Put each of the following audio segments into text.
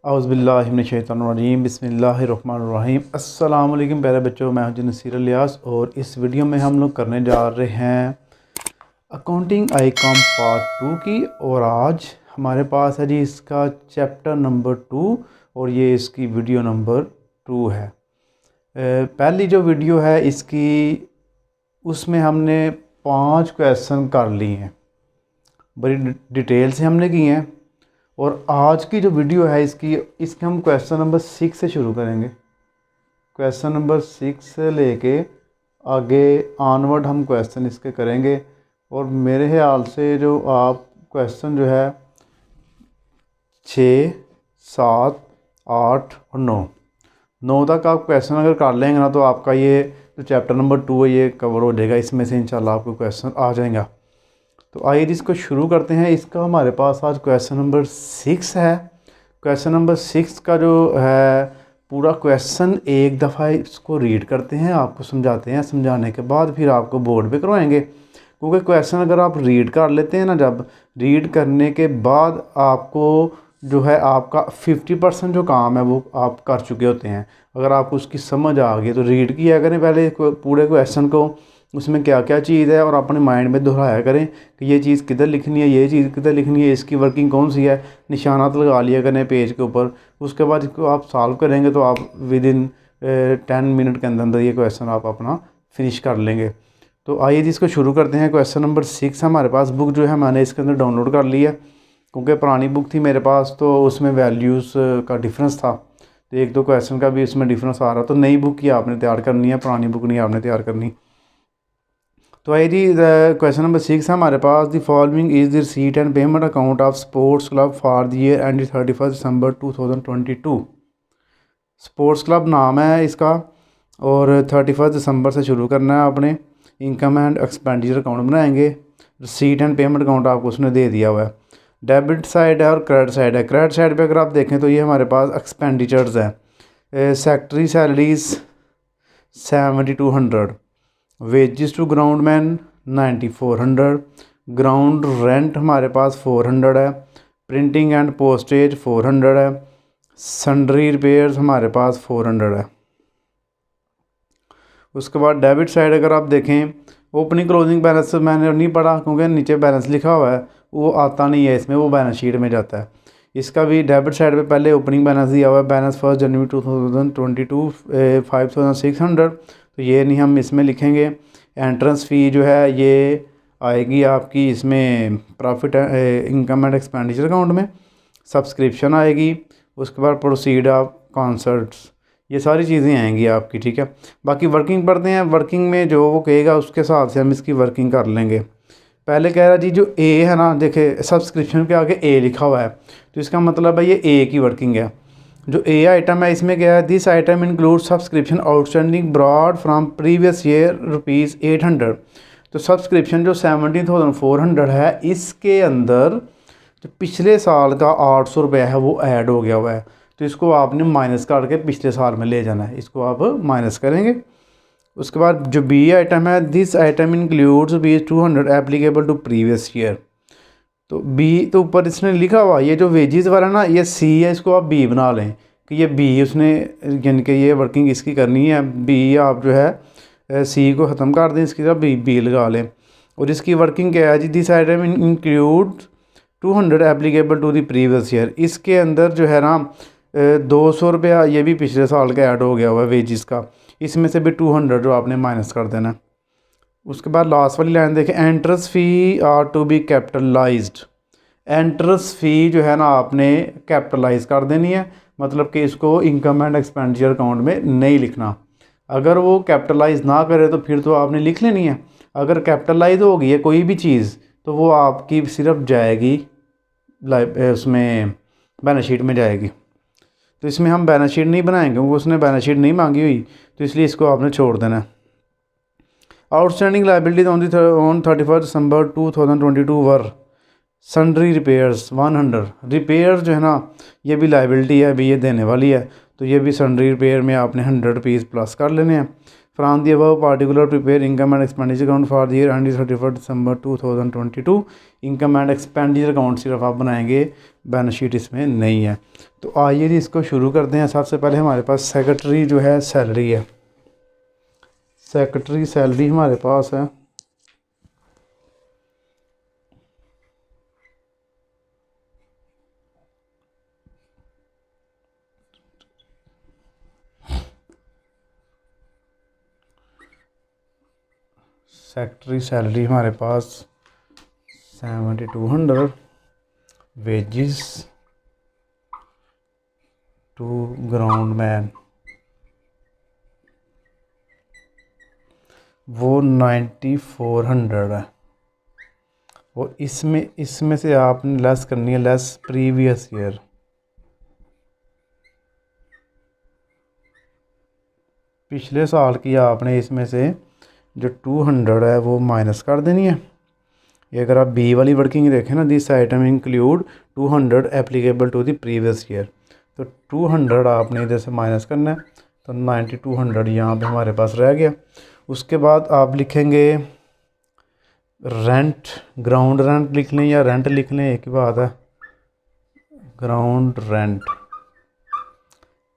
औज़ुबिल्लाहिमिनश्शैतानिर्रजीम बिस्मिल्लाहिर्रहमानिर्रहीम। अस्सलाम वालेकुम प्यारे बच्चों, मैं हूं नसीर इलियास और इस वीडियो में हम लोग करने जा रहे हैं अकाउंटिंग आईकॉम पार्ट 2 की। और आज हमारे पास है जी इसका चैप्टर नंबर 2 और ये इसकी वीडियो नंबर 2 है। पहली जो वीडियो है इसकी उसमें हमने 5 क्वेश्चन कर लिए हैं, बड़ी डिटेल से हमने किए हैं। और आज की जो वीडियो है इसके हम क्वेश्चन नंबर 6 से शुरू करेंगे। क्वेश्चन नंबर 6 से लेके आगे ऑनवर्ड हम क्वेश्चन इसके करेंगे। और मेरे ख्याल से जो आप क्वेश्चन जो है 6, 7, 8 और 9 तक आप क्वेश्चन अगर कर लेंगे ना तो आपका ये जो चैप्टर नंबर 2 है ये कवर हो जाएगा। इसमें से इंशाल्लाह आपको क्वेश्चन आ जाएगा। तो आइए इसको शुरू करते हैं। इसका हमारे पास आज क्वेश्चन नंबर 6 है। क्वेश्चन नंबर 6 का जो है पूरा क्वेश्चन एक दफ़ा इसको रीड करते हैं, आपको समझाते हैं, समझाने के बाद फिर आपको बोर्ड पे करवाएंगे। क्योंकि क्वेश्चन अगर आप रीड कर लेते हैं ना, जब रीड करने के बाद आपको जो है आपका 50% जो काम है वो आप कर चुके होते हैं। अगर आपको उसकी समझ आ गई तो रीड किया करें पहले पूरे क्वेश्चन को, उसमें क्या क्या चीज़ है, और अपने माइंड में दोहराया करें कि ये चीज़ किधर लिखनी है, ये चीज़ किधर लिखनी है, इसकी वर्किंग कौन सी है, निशानात लगा लिया करें पेज के ऊपर। उसके बाद इसको आप सॉल्व करेंगे तो आप विद इन 10 मिनट के अंदर ये क्वेश्चन आप अपना फिनिश कर लेंगे। तो आइए इसको शुरू करते हैं। क्वेश्चन नंबर 6 हमारे पास बुक जो है मैंने इसके अंदर डाउनलोड कर ली है, क्योंकि पुरानी बुक थी मेरे पास तो उसमें वैल्यूज़ का डिफरेंस था, तो 1-2 क्वेश्चन का भी इसमें डिफरेंस आ रहा। तो नई बुक ही आपने तैयार करनी है, पुरानी बुक नहीं आपने तैयार करनी। तो आई जी क्वेश्चन नंबर 6 है हमारे पास। The following is the receipt and payment account of sports club for the year end 31 December 2022। Sports club नाम है इसका और 31 दिसंबर से शुरू करना है आपने। इनकम एंड एक्सपेंडिचर अकाउंट बनाएंगे। रिसीट एंड पेमेंट अकाउंट आपको उसने दे दिया हुआ है। डेबिट साइड है और क्रेडिट साइड है। क्रेडिट साइड पे अगर आप देखें तो ये हमारे पास एक्सपेंडिचर्स है। Secretary salaries 7200, wages to ground man 9400, ground rent हमारे पास 400 है, प्रिंटिंग एंड पोस्टेज 400 है, सन्ड्री रिपेयर्स हमारे पास 400 है। उसके बाद डेबिट साइड अगर आप देखें, ओपनिंग क्लोजिंग बैलेंस मैंने नहीं पढ़ा क्योंकि नीचे बैलेंस लिखा हुआ है, वो आता नहीं है इसमें, वो बैलेंस शीट में जाता है। इसका भी डेबिट साइड पे पहले ओपनिंग बैलेंस दिया हुआ है, बैलेंस 1 जनवरी 2022 5600, तो ये नहीं हम इसमें लिखेंगे। एंट्रेंस फ़ी जो है ये आएगी आपकी इसमें profit income and expenditure account में। सब्सक्रिप्शन आएगी। उसके बाद प्रोसीड ऑफ कॉन्सर्ट्स, ये सारी चीज़ें आएंगी आपकी, ठीक है। बाकी वर्किंग पढ़ते हैं। वर्किंग में जो वो कहेगा उसके हिसाब से हम इसकी वर्किंग कर लेंगे। पहले कह रहा जी जो ए है ना, देखे सब्सक्रिप्शन के आगे ए लिखा हुआ है तो इसका मतलब है ये ए की वर्किंग है। जो ए आइटम है इसमें क्या है, this item include subscription outstanding brought from previous year ₹800। तो सब्सक्रिप्शन जो 17,400 है इसके अंदर जो पिछले साल का 800 रुपये है वो ऐड हो गया हुआ है, तो इसको आपने माइनस करके पिछले साल में ले जाना है, इसको आप माइनस करेंगे। उसके बाद जो बी आइटम है, this item includes ₹200 applicable to previous year. तो बी तो ऊपर इसने लिखा हुआ, ये जो वेजेस वाला ना ये सी है, इसको आप बी बना लें कि ये बी उसने यानी कि ये वर्किंग इसकी करनी है। बी आप जो है सी को ख़त्म कर दें, इसकी जगह बी लगा लें। और इसकी वर्किंग क्या है जी, this item include 200 applicable to the previous year. इसके अंदर जो है ना 200 रुपया ये भी पिछले साल का ऐड हो गया हुआ है वेजिस का, इसमें से भी 200 जो आपने माइनस कर देना है। उसके बाद लास्ट वाली लाइन देखें, entrance fee are to be capitalized. Entrance fee जो है ना आपने कैपिटलाइज कर देनी है, मतलब कि इसको इनकम एंड एक्सपेंडिचर अकाउंट में नहीं लिखना। अगर वो कैपिटलाइज ना करे तो फिर तो आपने लिख लेनी है। अगर कैपिटलाइज हो गई है कोई भी चीज़ तो वो आपकी सिर्फ जाएगी उसमें बैलेंस शीट में जाएगी। तो इसमें हम बैलेंस शीट नहीं बनाएंगे क्योंकि उसने बैलेंस शीट नहीं मांगी हुई, तो इसलिए इसको आपने छोड़ देना है। Outstanding liabilities on 31 December 2022 were sundry repairs 100। Repair जो है ना ये भी लाइबिलिटी है, अभी ये देने वाली है, तो ये भी सन्ड्री रिपेयर में आपने ₹100 प्लस कर लेने हैं। From the above particular prepare income and expenditure account for the year end 31 December 2022। Income and expenditure account सिर्फ आप बनाएंगे, बैलेंस शीट इसमें नहीं है। तो आइए जी इसको शुरू करते हैं। सबसे पहले हमारे पास सेक्रेटरी जो है सैलरी है, सेक्रेटरी सैलरी हमारे पास है। सेक्रेटरी सैलरी हमारे पास 7200, वेजिस टू ग्राउंड मैन वो 9400 है। और इसमें से आपने लेस करनी है, लेस प्रीवियस ईयर। पिछले साल की आपने इसमें से जो 200 है वो माइनस कर देनी है। ये अगर आप बी वाली वर्किंग देखें ना, this item include 200 applicable to the previous year, तो 200 आपने इधर से माइनस करना है, तो 9200 यहाँ पे हमारे पास रह गया। उसके बाद आप लिखेंगे रेंट, ग्राउंड रेंट लिख लें या रेंट लिख लें, एक ही बात है। ग्राउंड रेंट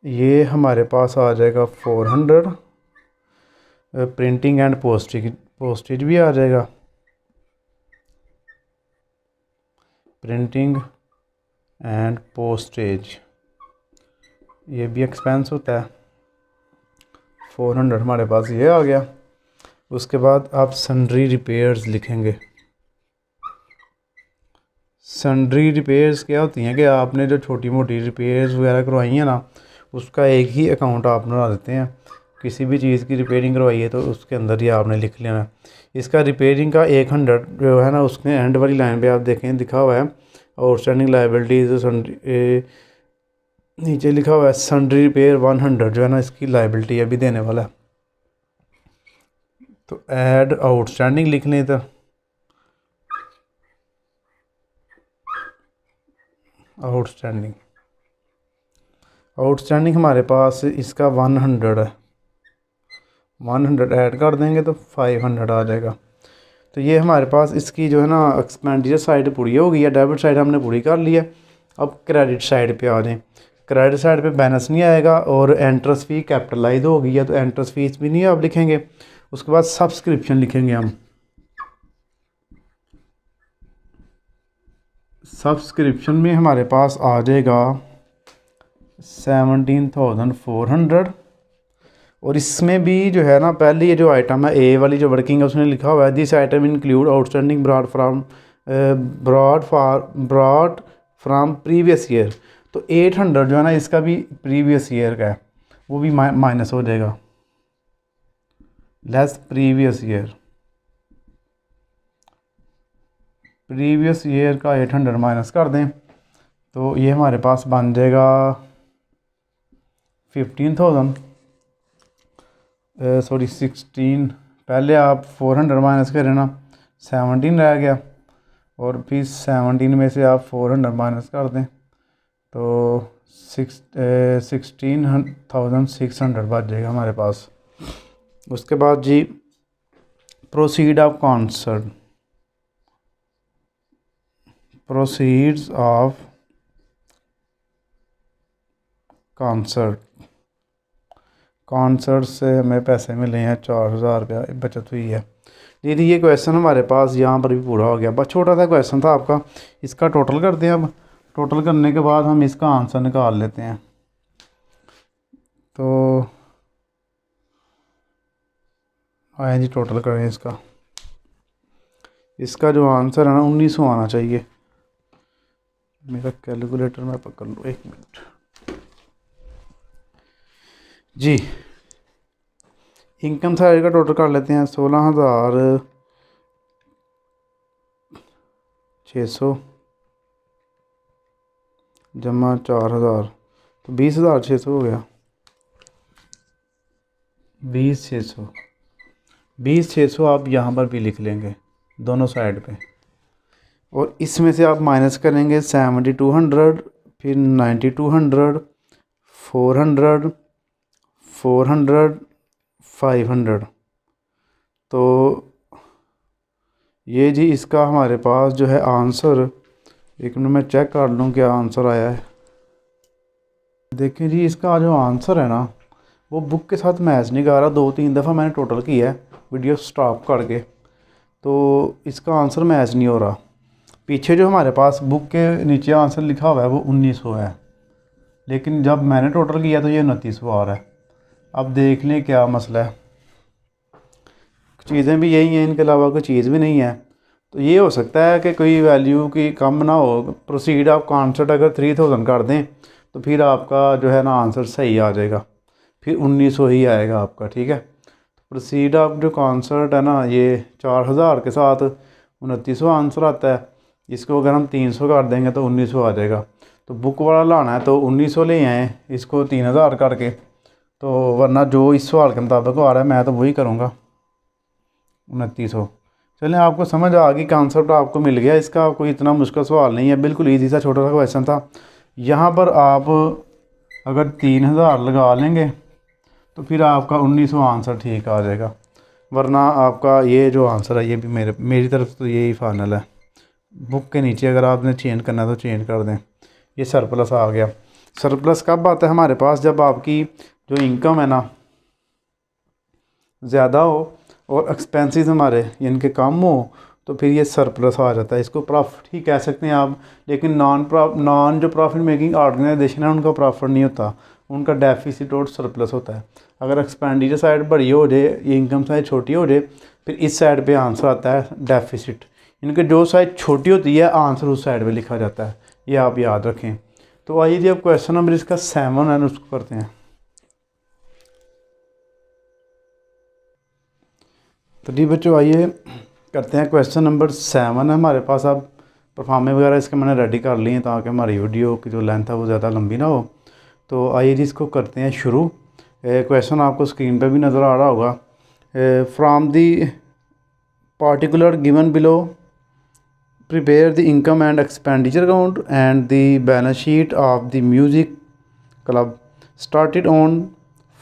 ये हमारे पास आ जाएगा 400। प्रिंटिंग एंड पोस्टेज भी आ जाएगा, प्रिंटिंग एंड पोस्टेज ये भी एक्सपेंस होता है। 400 हमारे पास ये आ गया। उसके बाद आप सन्ड्री रिपेयर्स लिखेंगे। सन्ड्री रिपेयर्स क्या होती हैं कि आपने जो छोटी मोटी रिपेयर्स वगैरह करवाई हैं ना, उसका एक ही अकाउंट आप बना देते हैं। किसी भी चीज़ की रिपेयरिंग करवाई है तो उसके अंदर ही आपने लिख लेना है। इसका रिपेयरिंग का 100 जो है ना, उसके एंड वाली लाइन पे आप देखें दिखा हुआ है आउटस्टैंडिंग लाइबिलिटीज, नीचे लिखा हुआ है सन्ड्री रिपेयर 100 जो है ना, इसकी लाइबिलिटी अभी देने वाला है। तो ऐड आउटस्टैंडिंग लिख लें इधर, आउटस्टैंडिंग हमारे पास इसका 100 है। 100 ऐड कर देंगे तो 500 आ जाएगा। तो ये हमारे पास इसकी जो है ना एक्सपेंडिचर साइड पूरी हो गई है, डेबिट साइड हमने पूरी कर ली है। अब क्रेडिट साइड पे आ जाएं। क्रेडिट साइड पे बैलेंस नहीं आएगा और एंट्रेंस फ़ी कैपिटलाइज हो गई है, तो एंट्रेंस फीस भी नहीं आप लिखेंगे। उसके बाद सब्सक्रिप्शन लिखेंगे हम। सब्सक्रिप्शन में हमारे पास आ जाएगा 17,400। और इसमें भी जो है ना, पहले ये जो आइटम है ए वाली जो वर्किंग है उसने लिखा हुआ है this item include outstanding brought from previous year. तो 800 जो है ना, इसका भी प्रीवियस ईयर का है, वो भी माइनस हो जाएगा, लेस प्रीवियस ईयर का 800 माइनस कर दें तो ये हमारे पास बन जाएगा 16 पहले आप 400 माइनस करें ना, 17 रह गया। और फिर 17 में से आप 400 माइनस कर दें तो 16,600 बच जाएगा हमारे पास। उसके बाद जी प्रोसीड्स ऑफ कॉन्सर्ट से हमें पैसे मिले हैं 4,000 रुपया बचत हुई है। दीदी ये क्वेश्चन हमारे पास यहाँ पर भी पूरा हो गया, बस छोटा सा क्वेश्चन था आपका। इसका टोटल करते हैं। अब टोटल करने के बाद हम इसका आंसर निकाल लेते हैं। तो आए जी टोटल करें इसका जो आंसर है ना 1900 आना चाहिए। मेरा कैलकुलेटर मैं पकड़ लूँ, 1 मिनट जी। इनकम साइड का टोटल कर लेते हैं 16,600 जमा 4,000 तो 20,600 हो गया। 20,600 आप यहाँ पर भी लिख लेंगे दोनों साइड पे। और इसमें से आप माइनस करेंगे 7,200, फिर 9,200, 400, 500। तो ये जी इसका हमारे पास जो है आंसर, एक मिनट मैं चेक कर लूँ क्या आंसर आया है। देखिए जी इसका जो आंसर है ना वो बुक के साथ मैच नहीं कर रहा। 2-3 दफ़ा मैंने टोटल किया है वीडियो स्टॉप करके, तो इसका आंसर मैच नहीं हो रहा। पीछे जो हमारे पास बुक के नीचे आंसर लिखा हुआ है वो 1900 है, लेकिन जब मैंने टोटल किया तो ये 2900 आ रहा है। अब देख लें क्या मसला है। चीज़ें भी यही हैं, इनके अलावा कोई चीज़ भी नहीं है। तो ये हो सकता है कि कोई वैल्यू की कम ना हो। प्रोसीड आप कॉन्सेप्ट अगर 3000 कर दें तो फिर आपका जो है ना आंसर सही आ जाएगा, फिर 1900 ही आएगा आपका। ठीक है, प्रोसीड आप जो कॉन्सेप्ट है ना ये 4000 के साथ 2900 आंसर आता है। इसको अगर हम 300 कर देंगे तो 1900 आ जाएगा। तो बुक वाला लाना है तो 1900 ले आए, इसको 3000 करके। तो वरना जो इस सवाल के मुताबिक आ रहा है मैं तो वही करूँगा, 2900। चलें, आपको समझ आ गई, कॉन्सेप्ट आपको मिल गया इसका। कोई इतना मुश्किल सवाल नहीं है, बिल्कुल ईजी सा छोटा सा क्वेश्चन था। यहाँ पर आप अगर 3000 लगा लेंगे तो फिर आपका 1900 आंसर ठीक आ जाएगा। वरना आपका ये जो आंसर है ये भी मेरी तरफ तो यही फाइनल है। बुक के नीचे अगर आपने चेंज करना है तो चेंज कर दें। ये सरप्लस आ गया। सरप्लस कब आता है हमारे पास? जब आपकी जो इनकम है ना ज़्यादा हो और एक्सपेंसेस हमारे इनके कम हो, तो फिर ये सरप्लस आ जाता है। इसको प्रॉफिट ही कह सकते हैं आप, लेकिन नॉन जो प्रॉफिट मेकिंग ऑर्गेनाइजेशन है उनका प्रॉफिट नहीं होता, उनका डेफिसिट और सरप्लस होता है। अगर एक्सपेंडिचर साइड बड़ी हो जाए, इनकम साइड छोटी हो जाए, फिर इस साइड पे आंसर आता है डेफिसिट। इनके जो साइड छोटी होती है आंसर उस साइड पे लिखा जाता है, ये आप याद रखें। तो आइए जी अब क्वेश्चन नंबर इसका 7 है उसको करते हैं। तो जी बच्चों आइए करते हैं क्वेश्चन नंबर 7 है हमारे पास। अब परफॉर्मे वगैरह इसके मैंने रेडी कर लिए हैं ताकि हमारी वीडियो की जो लेंथ है वो ज़्यादा लंबी ना हो। तो आइए जी इसको करते हैं शुरू। क्वेश्चन आपको स्क्रीन पे भी नज़र आ रहा होगा। From the particular given below prepare the income and expenditure account and the balance sheet of the music club started on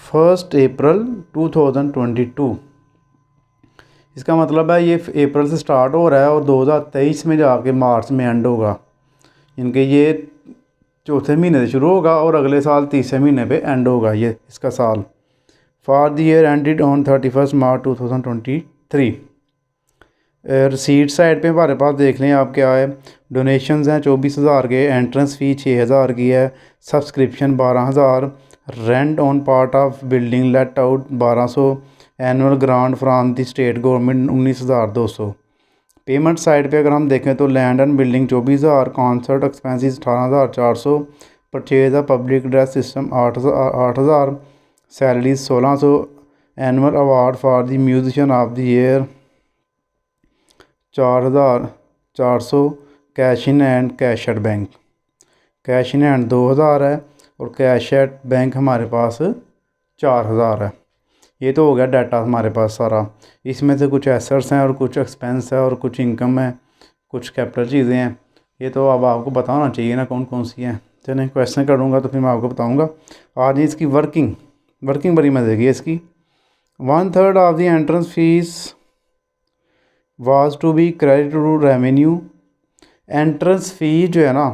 1st April 2022। इसका मतलब है ये अप्रैल से स्टार्ट हो रहा है और 2023 में जाके मार्च में एंड होगा। इनके ये चौथे महीने से शुरू होगा और अगले साल तीसरे महीने पे एंड होगा ये इसका साल। For the year ended on 31 March 2023। Receipt side पे हमारे पास देख लें आप क्या है। डोनेशंस हैं 24,000 के, एंट्रेंस फ़ी 6,000 की है, subscription 12,000, rent on part of building let out 1200, annual grant from the state government 19,200। Payment side पे अगर हम देखें तो land and building 24,000, concert expenses 18,400, purchase of public address system 8,000, salaries 1,600, annual award for the musician of the year 4,400, cash in and cash at bank. Cash in and 2,000 है और cash at bank हमारे पास 4,000 है। ये तो हो गया data हमारे पास सारा। इसमें से कुछ एसेट्स हैं और कुछ एक्सपेंस है और कुछ इनकम है, कुछ कैपिटल चीज़ें हैं। ये तो अब आपको बताना चाहिए ना कौन कौन सी हैं। चलें क्वेश्चन करूँगा तो फिर मैं आपको बताऊँगा। आज इसकी वर्किंग बड़ी मज़े की है इसकी। 1/3 of the entrance fees was to be credit to revenue. Entrance fee जो है ना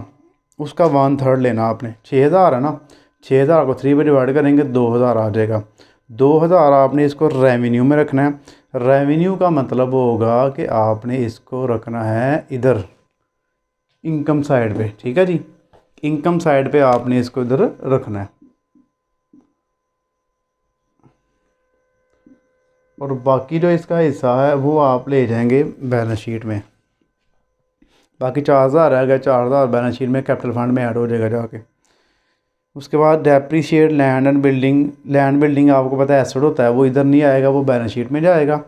उसका 1/3 लेना आपने। 6,000 है ना, 6,000 को 3 पे डिवाइड करेंगे 2,000 आ जाएगा। 2,000 आपने इसको रेवेन्यू में रखना है। रेवेन्यू का मतलब होगा कि आपने इसको रखना है इधर इनकम साइड पे। ठीक है जी, इनकम साइड पे आपने इसको इधर रखना है और बाकी जो इसका हिस्सा है वो आप ले जाएंगे बैलेंस शीट में। बाकी 4,000 है, अगर 4,000 बैलेंस शीट में कैपिटल फंड में ऐड हो जाएगा जाके। उसके बाद depreciate land and building. Land building आपको पता है एसेट होता है, वो इधर नहीं आएगा, वो बैलेंस शीट में जाएगा।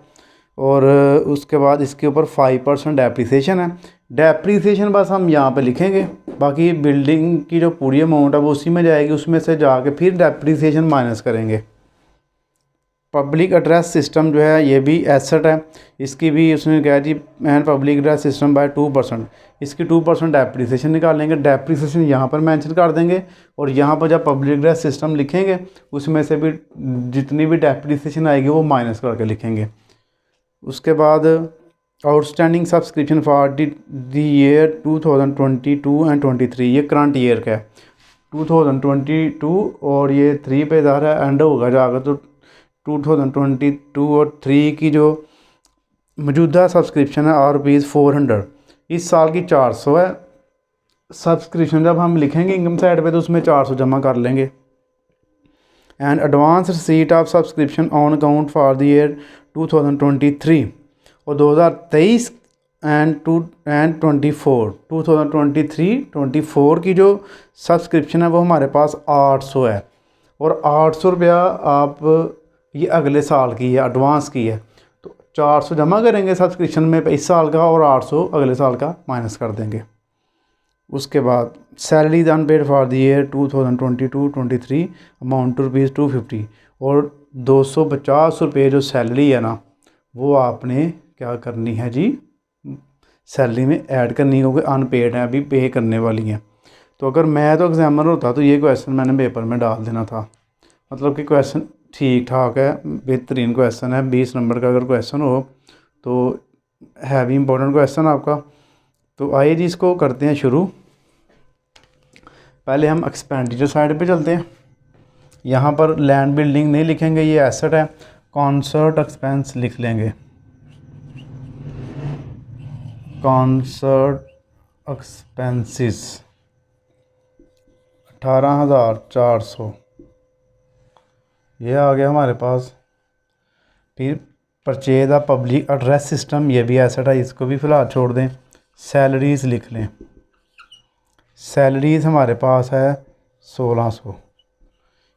और उसके बाद इसके ऊपर 5% डेप्रीसिएशन है। डेप्रीसिएशन बस हम यहाँ पे लिखेंगे, बाकी बिल्डिंग की जो पूरी अमाउंट है वो उसी में जाएगी, उसमें से जाके फिर डेप्रीसिएशन माइनस करेंगे। पब्लिक एड्रेस सिस्टम जो है ये भी एसेट है, इसकी भी उसने कहा जी and public address system by 2%, इसकी 2% डेप्रीसिएशन निकालेंगे। डेप्रीसिएशन यहाँ पर मेंशन कर देंगे और यहाँ पर जब पब्लिक एड्रेस सिस्टम लिखेंगे उसमें से भी जितनी भी डेप्रीसिएशन आएगी वो माइनस करके लिखेंगे। उसके बाद outstanding subscription for the year 2022 and 23, ये करंट ईयर का है 2022 और ये 3 पे जा रहा है, एंड होगा जाकर तो 2022 और 3 की जो मौजूदा सब्सक्रिप्शन है ₹400, इस साल की 400 है सब्सक्रिप्शन। जब हम लिखेंगे इनकम साइड पे तो उसमें 400 जमा कर लेंगे। And advance receipt of subscription on account for the year 2023 और 2023 एंड 2023-24 की जो सब्सक्रिप्शन है वो हमारे पास 800 है और 800 रुपया आप ये अगले साल की है, एडवांस की है, तो 400 जमा करेंगे सब्सक्रिप्शन में इस साल का और 800 अगले साल का माइनस कर देंगे। उसके बाद salaries unpaid for the year 2022-23 amount to ₹250 और 250 रुपये जो सैलरी है ना वो आपने क्या करनी है जी, सैलरी में ऐड करनी है, क्योंकि अनपेड है, अभी पे करने वाली हैं। तो अगर मैं तो एग्जामिनर होता तो ये क्वेश्चन मैंने पेपर में डाल देना था, मतलब कि क्वेश्चन ठीक ठाक है, बेहतरीन क्वेश्चन है, 20 नंबर का अगर क्वेश्चन हो तो है भी इम्पोर्टेंट क्वेश्चन आपका। तो आइए जी इसको करते हैं शुरू। पहले हम एक्सपेंडिचर साइड पे चलते हैं। यहाँ पर लैंड बिल्डिंग नहीं लिखेंगे, ये एसेट है, कॉन्सर्ट एक्सपेंस लिख लेंगे, कॉन्सर्ट एक्सपेंसेस 18,400 ये आ गया हमारे पास। फिर purchase of public address system, ये भी एसेट है, इसको भी फ़िलहाल छोड़ दें। सैलरीज़ लिख लें, सैलरीज़ हमारे पास है 1600।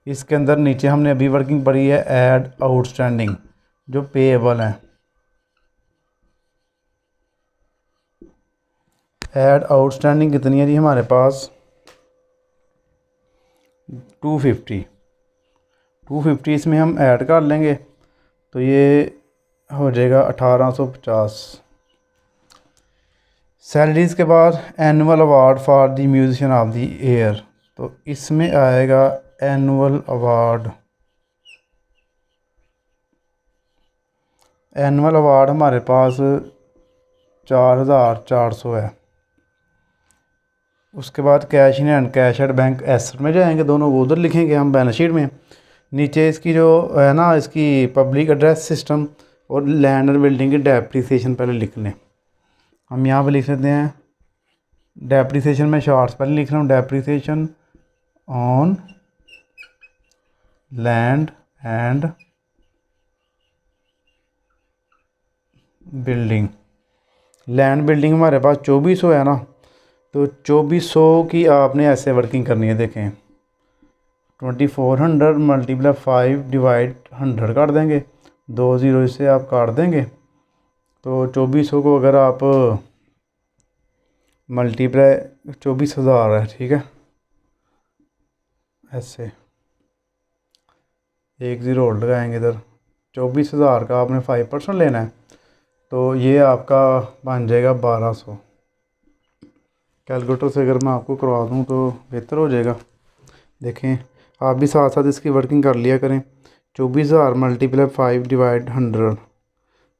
इसके अंदर नीचे हमने अभी वर्किंग पढ़ी है ऐड आउटस्टैंडिंग जो पेएबल है, ऐड आउटस्टैंडिंग कितनी है जी हमारे पास 250 इसमें हम ऐड कर लेंगे तो ये हो जाएगा 1850। सैलरीज़ के बाद annual award for the musician of the year, तो इसमें आएगा एनुअल अवार्ड, एनुअल अवार्ड हमारे पास 4400 है। उसके बाद cash in hand, cash at bank asset में जाएंगे दोनों, वो उधर लिखेंगे हम बैलेंस शीट में। नीचे इसकी जो है ना इसकी पब्लिक एड्रेस सिस्टम और लैंड एंड बिल्डिंग की डेप्रीसिएशन पहले लिख लें। हम यहाँ पे लिख लेते हैं डेप्रीसिएशन में शॉर्ट्स पहले लिख रहा हूँ, depreciation on land and building. Land building हमारे पास 2400 है ना, तो 2400 की आपने ऐसे वर्किंग करनी है। देखें 2400 मल्टीप्लाई 5 डिवाइड 100 काट देंगे, 2 ज़ीरो इससे आप काट देंगे, तो 2400 को अगर आप मल्टीप्लाई 24,000 है, ठीक है, ऐसे 1 ज़ीरो और लगाएंगे इधर, 24,000 का आपने 5% लेना है, तो ये आपका बन जाएगा 1200। कैलकुलेटर से अगर मैं आपको करवा दूं तो बेहतर हो जाएगा। देखें आप भी साथ साथ इसकी वर्किंग कर लिया करें। 24,000 मल्टीप्लाई 5 डिवाइड 100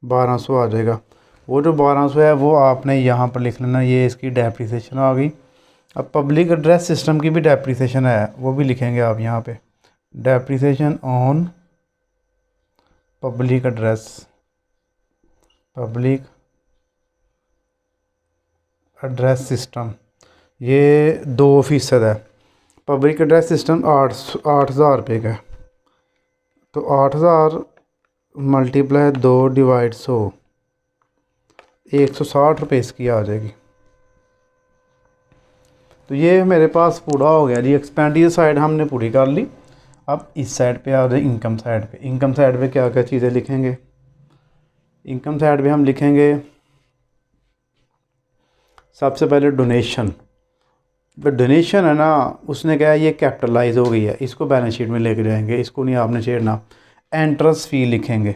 1200 आ जाएगा। वो जो 1200 है वो आपने यहाँ पर लिख लेना, ये इसकी डेप्रीसिएशन आ गई। अब पब्लिक एड्रेस सिस्टम की भी डेप्रीसिएशन है, वो भी लिखेंगे आप यहाँ पे, depreciation on public address, public address system, ये 2% है। पब्लिक एड्रेस सिस्टम 8,000 रुपये का है, तो 8,000 मल्टीप्लाई 2 डिवाइड 100 160 रुपये इसकी आ जाएगी। तो ये मेरे पास पूरा हो गया जी, एक्सपेंडिचर साइड हमने पूरी कर ली। अब इस साइड पे आ जाए इनकम साइड पे। इनकम साइड पे क्या क्या चीज़ें लिखेंगे, इनकम साइड पे हम लिखेंगे सबसे पहले डोनेशन। जो डोनेशन है ना उसने कहा ये कैपिटलाइज हो गई है, इसको बैलेंस शीट में लेके जाएंगे, इसको नहीं आपने छेड़ना। एंट्रेंस फ़ी लिखेंगे।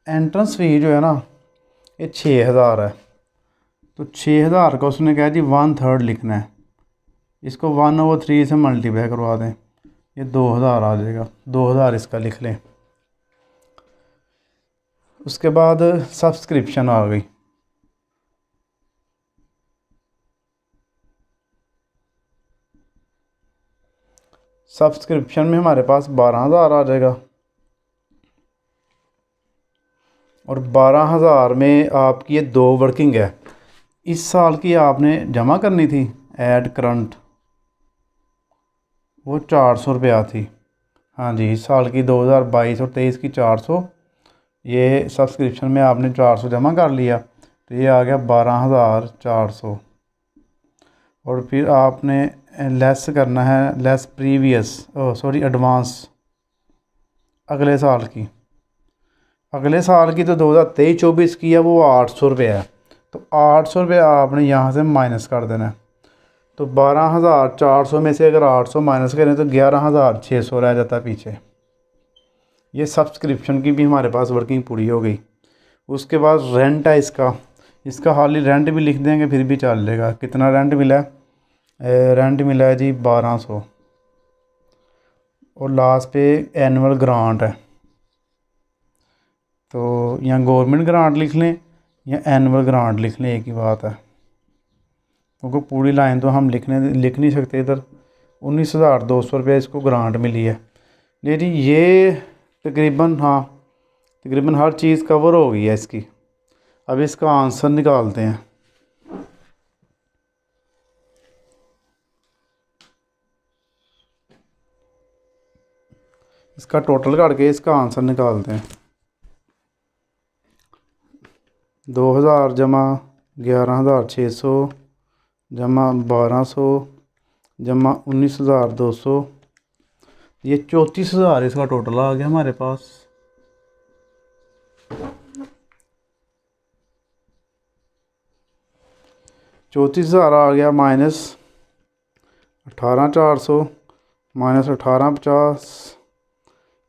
एंट्रेंस फ़ी जो है ना ये 6,000 है, तो 6,000 का उसने कहा जी 1/3 लिखना है, इसको 1/3 से मल्टीप्लाई करवा दें, ये 2,000 आ जाएगा, 2,000 इसका लिख लें। उसके बाद सब्सक्रिप्शन आ गई, सब्सक्रिप्शन में हमारे पास 12,000 आ जाएगा, और 12,000 में आपकी ये 2 वर्किंग है, इस साल की आपने जमा करनी थी ऐड करंट, वो 400 रुपया थी। हाँ जी, इस साल की 2022 और 23 की 400, ये सब्सक्रिप्शन में आपने 400 जमा कर लिया, तो ये आ गया 12,400। और फिर आपने लेस करना है, लेस प्रीवियस एडवांस अगले साल की, अगले साल की तो 2023-24 की है, वो 800 रुपये है, तो 800 रुपये आपने यहाँ से माइनस कर देना है। तो 12,400 में से अगर 800 माइनस करें तो 11,600 रह जाता है पीछे। ये सब्सक्रिप्शन की भी हमारे पास वर्किंग पूरी हो गई। उसके बाद रेंट है इसका, इसका हाली रेंट भी लिख देंगे फिर भी चलेगा। कितना रेंट मिला है? रेंट मिला है जी 1,200, और लास्ट पे एनुअल ग्रांट है, तो यहाँ गवर्नमेंट ग्रांट लिख लें या एनुअल ग्रांट लिख लें, एक ही बात है, क्योंकि पूरी लाइन तो हम लिख नहीं सकते। इधर 19,200 रुपये इसको ग्रांट मिली है। लेकिन ये तकरीबन हर चीज़ कवर हो गई है इसकी। अब इसका आंसर निकालते हैं। इसका टोटल करके इसका आंसर निकालते हैं। 2,000 जमा 11,600 जमा 1,200 जमा 19,200, ये 34,000 इसका टोटल आ गया हमारे पास। $34,000 आ गया, minus 18,400 minus 18,50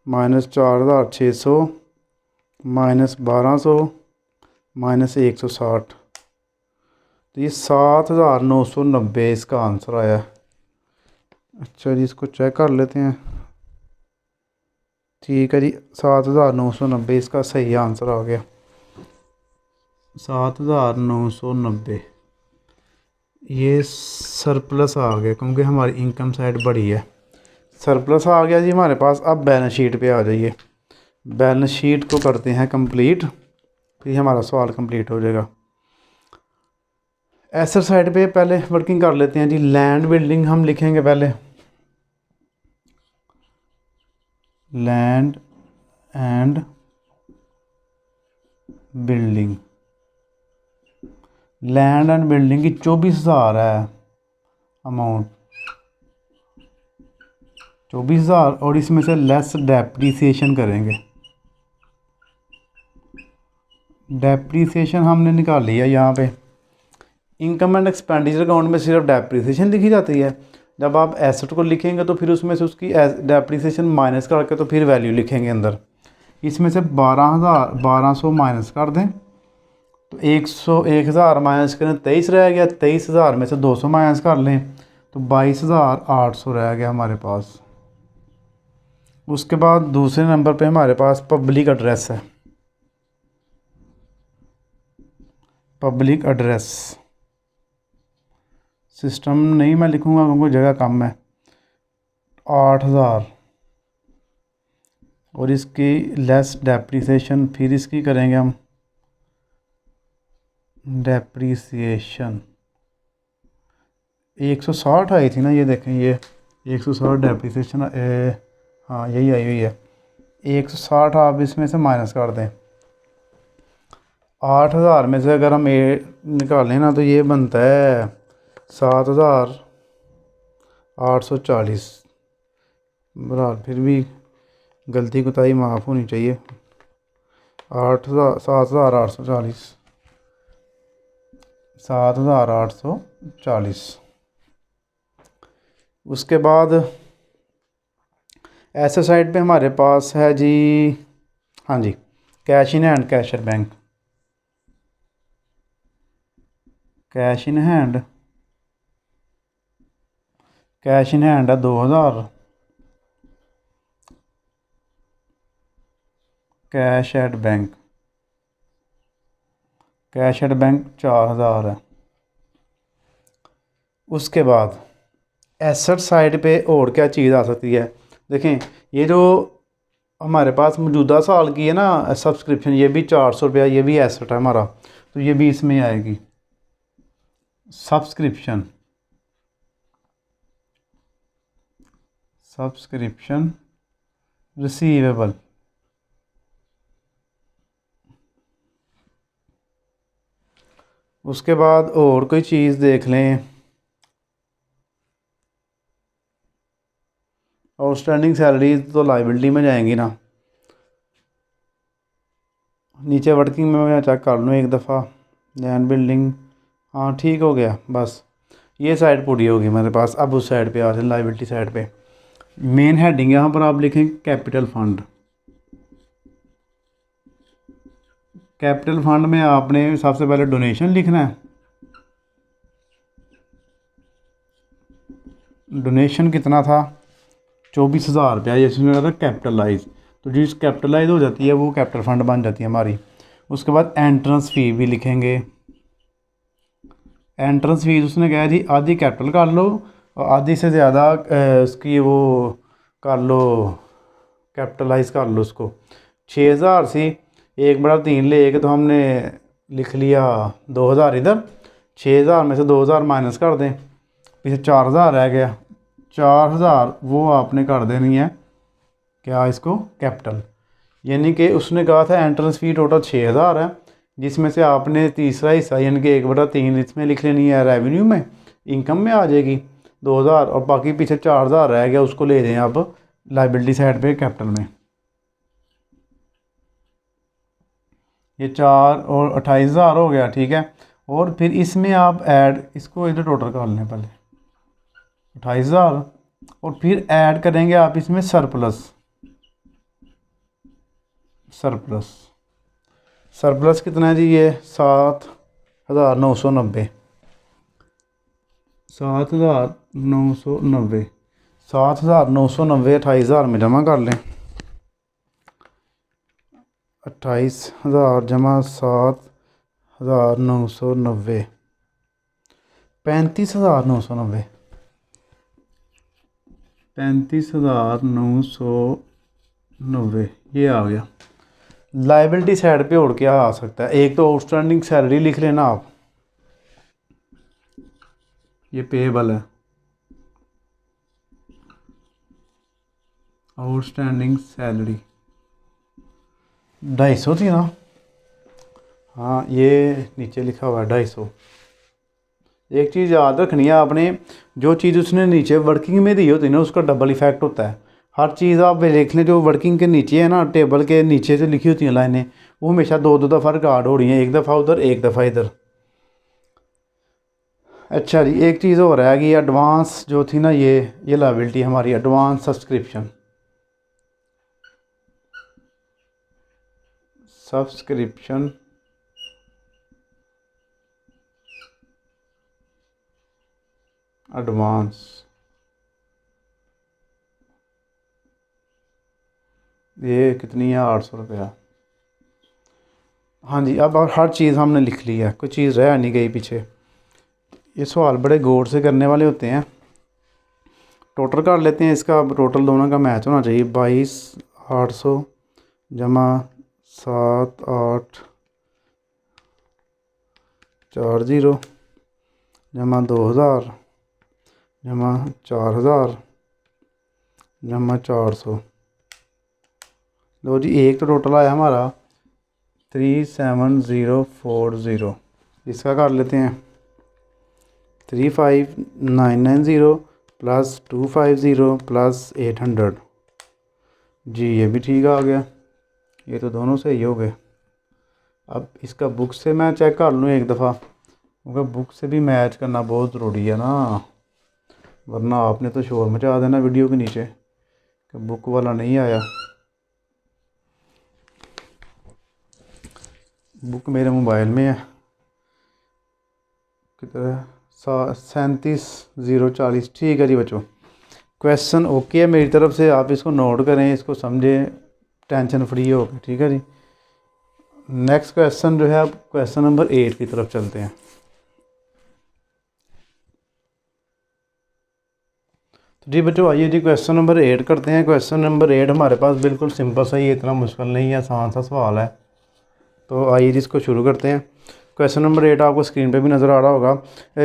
minus 4,600 minus 1,200 minus 160, तो ये 7,990 इसका आंसर आया। अच्छा जी, इसको चेक कर लेते हैं। ठीक है जी, 7,990 इसका सही आंसर आ गया। 7,990 ये सरप्लस आ गया, क्योंकि हमारी इनकम साइड बड़ी है। सरप्लस आ गया जी हमारे पास। अब बैलेंस शीट पे आ जाइए। बैलेंस शीट को करते हैं कंप्लीट, फिर हमारा सवाल कंप्लीट हो जाएगा। एसेट साइड पे पहले वर्किंग कर लेते हैं जी। लैंड बिल्डिंग हम लिखेंगे पहले, land and building. Land and building की 24,000 है अमाउंट, 24,000, और इसमें से लेस डेप्रीसिएशन करेंगे। डेप्रीसिएशन हमने निकाल लिया यहाँ पे। इनकम एंड एक्सपेंडिचर अकाउंट में सिर्फ डेप्रीसिएशन लिखी जाती है। जब आप एसेट को लिखेंगे तो फिर उसमें से उसकी डेप्रीसिएशन माइनस करके तो फिर वैल्यू लिखेंगे अंदर। इसमें से 1,200 माइनस कर दें तो 1,000 माइनस करें 23 रह गया। 23,000 में से 200 माइनस कर लें तो 22,800 रह गया हमारे पास। उसके बाद दूसरे नंबर पे हमारे पास पब्लिक एड्रेस है। पब्लिक एड्रेस सिस्टम नहीं मैं लिखूँगा क्योंकि जगह कम है। 8,000, और इसकी लेस डेप्रीसिएशन, फिर इसकी करेंगे हम डेप्रीसिएशन। 160 आई थी ना, ये देखें, ये 160 डेप्रीसिएशन, हाँ यही आई हुई है। 160 आप इसमें से माइनस कर दें। 8,000 में से अगर हम निकालें ना तो ये बनता है 7,840। बहरहाल फिर भी गलती कोताही माफ़ होनी चाहिए। 7,840 7,840। उसके बाद ऐसे साइड पे हमारे पास है जी, हाँ जी, cash in hand cashier bank. Cash in hand, cash in hand है 2000। Cash at bank, cash at bank 4000 है। उसके बाद एसेट साइड पे और क्या चीज़ आ सकती है? देखें, ये जो हमारे पास मौजूदा साल की है ना सब्सक्रिप्शन, ये भी 400 रुपया, ये भी एसेट है हमारा, तो ये भी इसमें आएगी सब्सक्रिप्शन। Subscription receivable. उसके बाद और कोई चीज़ देख लें, आउटस्टैंडिंग सैलरी तो लाइबिलिटी में जाएंगी ना। नीचे वर्किंग में मैं चेक कर लूँ एक दफ़ा, लैंड बिल्डिंग, हाँ ठीक हो गया। बस ये साइड पूरी होगी मेरे पास। अब उस साइड पे आ जाए, लाइबिलिटी साइड पे मेन हेडिंग यहाँ पर आप लिखें कैपिटल फंड। कैपिटल फंड में आपने सबसे पहले डोनेशन लिखना है। डोनेशन कितना था? 24,000 रुपया, ये इसमें था कैपिटलाइज। तो जिस कैपिटलाइज हो जाती है वो कैपिटल फंड बन जाती है हमारी। उसके बाद एंट्रेंस फ़ी भी लिखेंगे। एंट्रेंस फीस उसने कहा जी आधी कैपिटल कर लो और आधी से ज़्यादा उसकी वो कर लो, कैपिटलाइज कर लो उसको। 6,000 से 1/3 ले के तो हमने लिख लिया 2,000 इधर, 6,000 में से 2,000 माइनस कर दें, पीछे 4,000 रह गया। 4,000 वो आपने कर देनी है क्या, इसको कैपिटल। यानी कि उसने कहा था एंट्रेंस फ़ी टोटल 6,000 है, जिसमें से आपने तीसरा हिस्सा यानी कि 1/3 इसमें लिख लेनी है रेवेन्यू में, इनकम में आ जाएगी 2,000, और बाकी पीछे 4,000 रह गया, उसको ले दें अब लाइबिलिटी साइड पे कैपिटल में। ये 4 और 28,000 हो गया, ठीक है। और फिर इसमें आप ऐड, इसको इधर टोटल कर लें पहले 28,000, और फिर ऐड करेंगे आप इसमें सरप्लस। सरप्लस, सरप्लस कितना है जी? ये 7,990, 7,990, 7,990 28,000 में जमा कर लें। 28,000 जमा 7,990, 35,990, 35,990 ये आ गया। लाइबिलिटी साइड पे और क्या आ सकता है? एक तो आउटस्टैंडिंग सैलरी लिख लेना आप, ये पेएबल है। आउटस्टैंडिंग सैलरी 250 थी ना, हाँ ये नीचे लिखा हुआ है 250। एक चीज़ याद रखनी है आपने, जो चीज़ उसने नीचे वर्किंग में दी होती है ना उसका डबल इफेक्ट होता है। हर चीज़ आप देख लें जो वर्किंग के नीचे है ना, टेबल के नीचे जो लिखी होती हैं लाइनें, वो हमेशा 2-2 दफ़ा रिकॉर्ड हो रही हैं, एक दफ़ा उधर एक दफ़ा इधर। अच्छा जी, एक चीज़ और है कि एडवांस जो थी ना, ये लायबिलिटी हमारी एडवांस सब्सक्रिप्शन। सब्सक्रिप्शन एडवांस, ये कितनी है? 800 रुपया। हाँ जी, अब हर चीज़ हमने लिख ली है, कोई चीज़ रह नहीं गई पीछे। ये सवाल बड़े गौर से करने वाले होते हैं। टोटल कर लेते हैं इसका, टोटल दोनों का मैच होना चाहिए। 22,800 जमा 7,840 जमा 2,000 जमा 4,000 जमा 400। लो जी, एक तो टोटल आया हमारा 37040। इसका कर लेते हैं 35,990 प्लस 250 प्लस 800 जी, ये भी ठीक आ गया। ये तो दोनों सही हो गए। अब इसका बुक से मैं चेक कर लूँ एक दफ़ा, क्योंकि बुक से भी मैच करना बहुत ज़रूरी है ना। वरना आपने तो शोर मचा देना वीडियो के नीचे कि बुक वाला नहीं आया। बुक मेरे मोबाइल में है, कितना 37,040। ठीक है जी बच्चों, क्वेश्चन ओके है मेरी तरफ से, आप इसको नोट करें, इसको समझें टेंशन फ्री हो के। ठीक है जी, नेक्स्ट क्वेश्चन जो है, आप क्वेश्चन नंबर 8 की तरफ चलते हैं। तो जी बच्चों आइए जी क्वेश्चन नंबर 8 करते हैं। क्वेश्चन नंबर 8 हमारे पास बिल्कुल सिंपल सा ही है, इतना मुश्किल नहीं है, आसान सा सवाल है। तो आइए जी इसको शुरू करते हैं। क्वेश्चन नंबर 8 आपको स्क्रीन पे भी नज़र आ रहा होगा।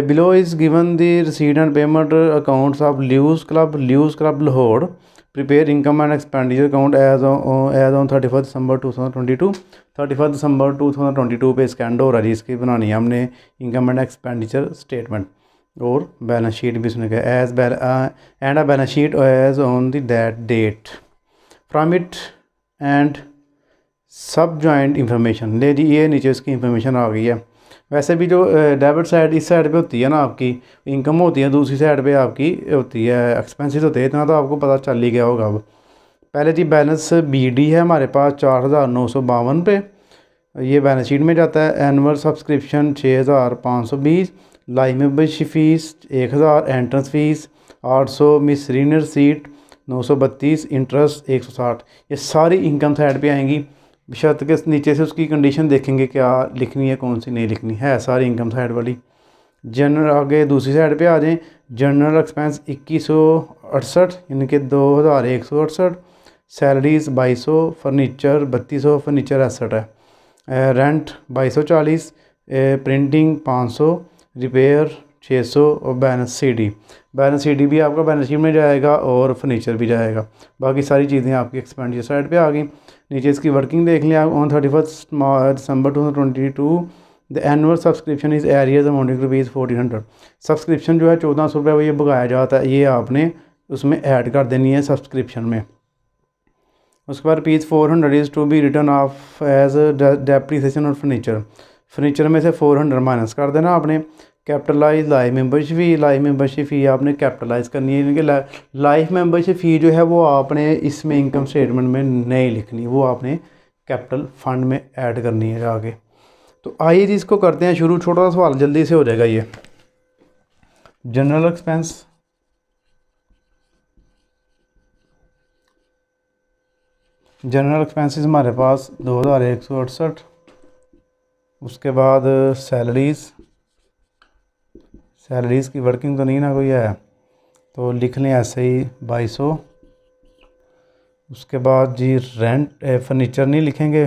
Below is given the receipt and payment accounts of Lewis club Lahore. Prepare income and expenditure account as on 31 December 2022। 31 December 2022 पे स्कैंड हो रहा है जी, इसकी बनानी है हमने इनकम एंड एक्सपेंडिचर स्टेटमेंट, और बैलेंस शीट भी उसने कहा as and a balance sheet as on the that date from it and subjoined information. ले जी ये नीचे इसकी इंफॉर्मेशन आ गई है। वैसे भी जो डेबिट साइड इस साइड पे होती है ना आपकी इनकम होती है, दूसरी साइड पे आपकी होती है एक्सपेंसेस होते हैं, इतना तो आपको पता चल ही गया होगा। अब पहले जी बैलेंस BD है हमारे पास 4,952 पे, ये बैलेंस शीट में जाता है। Annual subscription 6,520, life membership fees 1,000, entrance fees 800, miscellaneous receipt 932, interest 160। ये सारी इनकम साइड पे आएंगी। शर्त के नीचे से उसकी कंडीशन देखेंगे क्या लिखनी है, कौन सी नहीं लिखनी है, सारी इनकम साइड वाली। जनरल आगे दूसरी साइड पे आ जाएं, जनरल एक्सपेंस 2168 यानी कि 2,168, सैलरीज 2200, फर्नीचर 3200, फर्नीचर एसेट है। रेंट 2240, प्रिंटिंग 500, रिपेयर 600, और बैलेंस CD भी आपका बैलेंस शीट में जाएगा और फर्नीचर भी जाएगा। बाकी सारी चीज़ें आपकी एक्सपेंडिचर साइड पे आ गई। नीचे इसकी वर्किंग देख लें आप। On 31 December 2022 the annual subscription is arrears amounting rupees 1,400। Subscription जो है 1,400 रुपये वो ये बकाया जाता है, ये आपने उसमें ऐड कर देनी है सब्सक्रिप्शन में। उसके बाद rupees 400 is to be written off as depreciation और फर्नीचर में से 400 माइनस कर देना आपने। कैपिटलाइज लाइफ मेंबरशिप फ़ी आपने कैपिटलाइज करनी है, क्योंकि लाइफ मेंबरशिप फ़ी जो है वो आपने इसमें इनकम स्टेटमेंट में नहीं लिखनी, वो आपने कैपिटल फंड में ऐड करनी है आगे। तो आइए जी इसको करते हैं शुरू। छोटा सा सवाल जल्दी से हो जाएगा ये। जनरल एक्सपेंसेस हमारे पास 2,168। उसके बाद सैलरीज़ की वर्किंग तो नहीं ना कोई है, तो लिख लें ऐसे ही 2200। उसके बाद जी रेंट फर्नीचर नहीं लिखेंगे,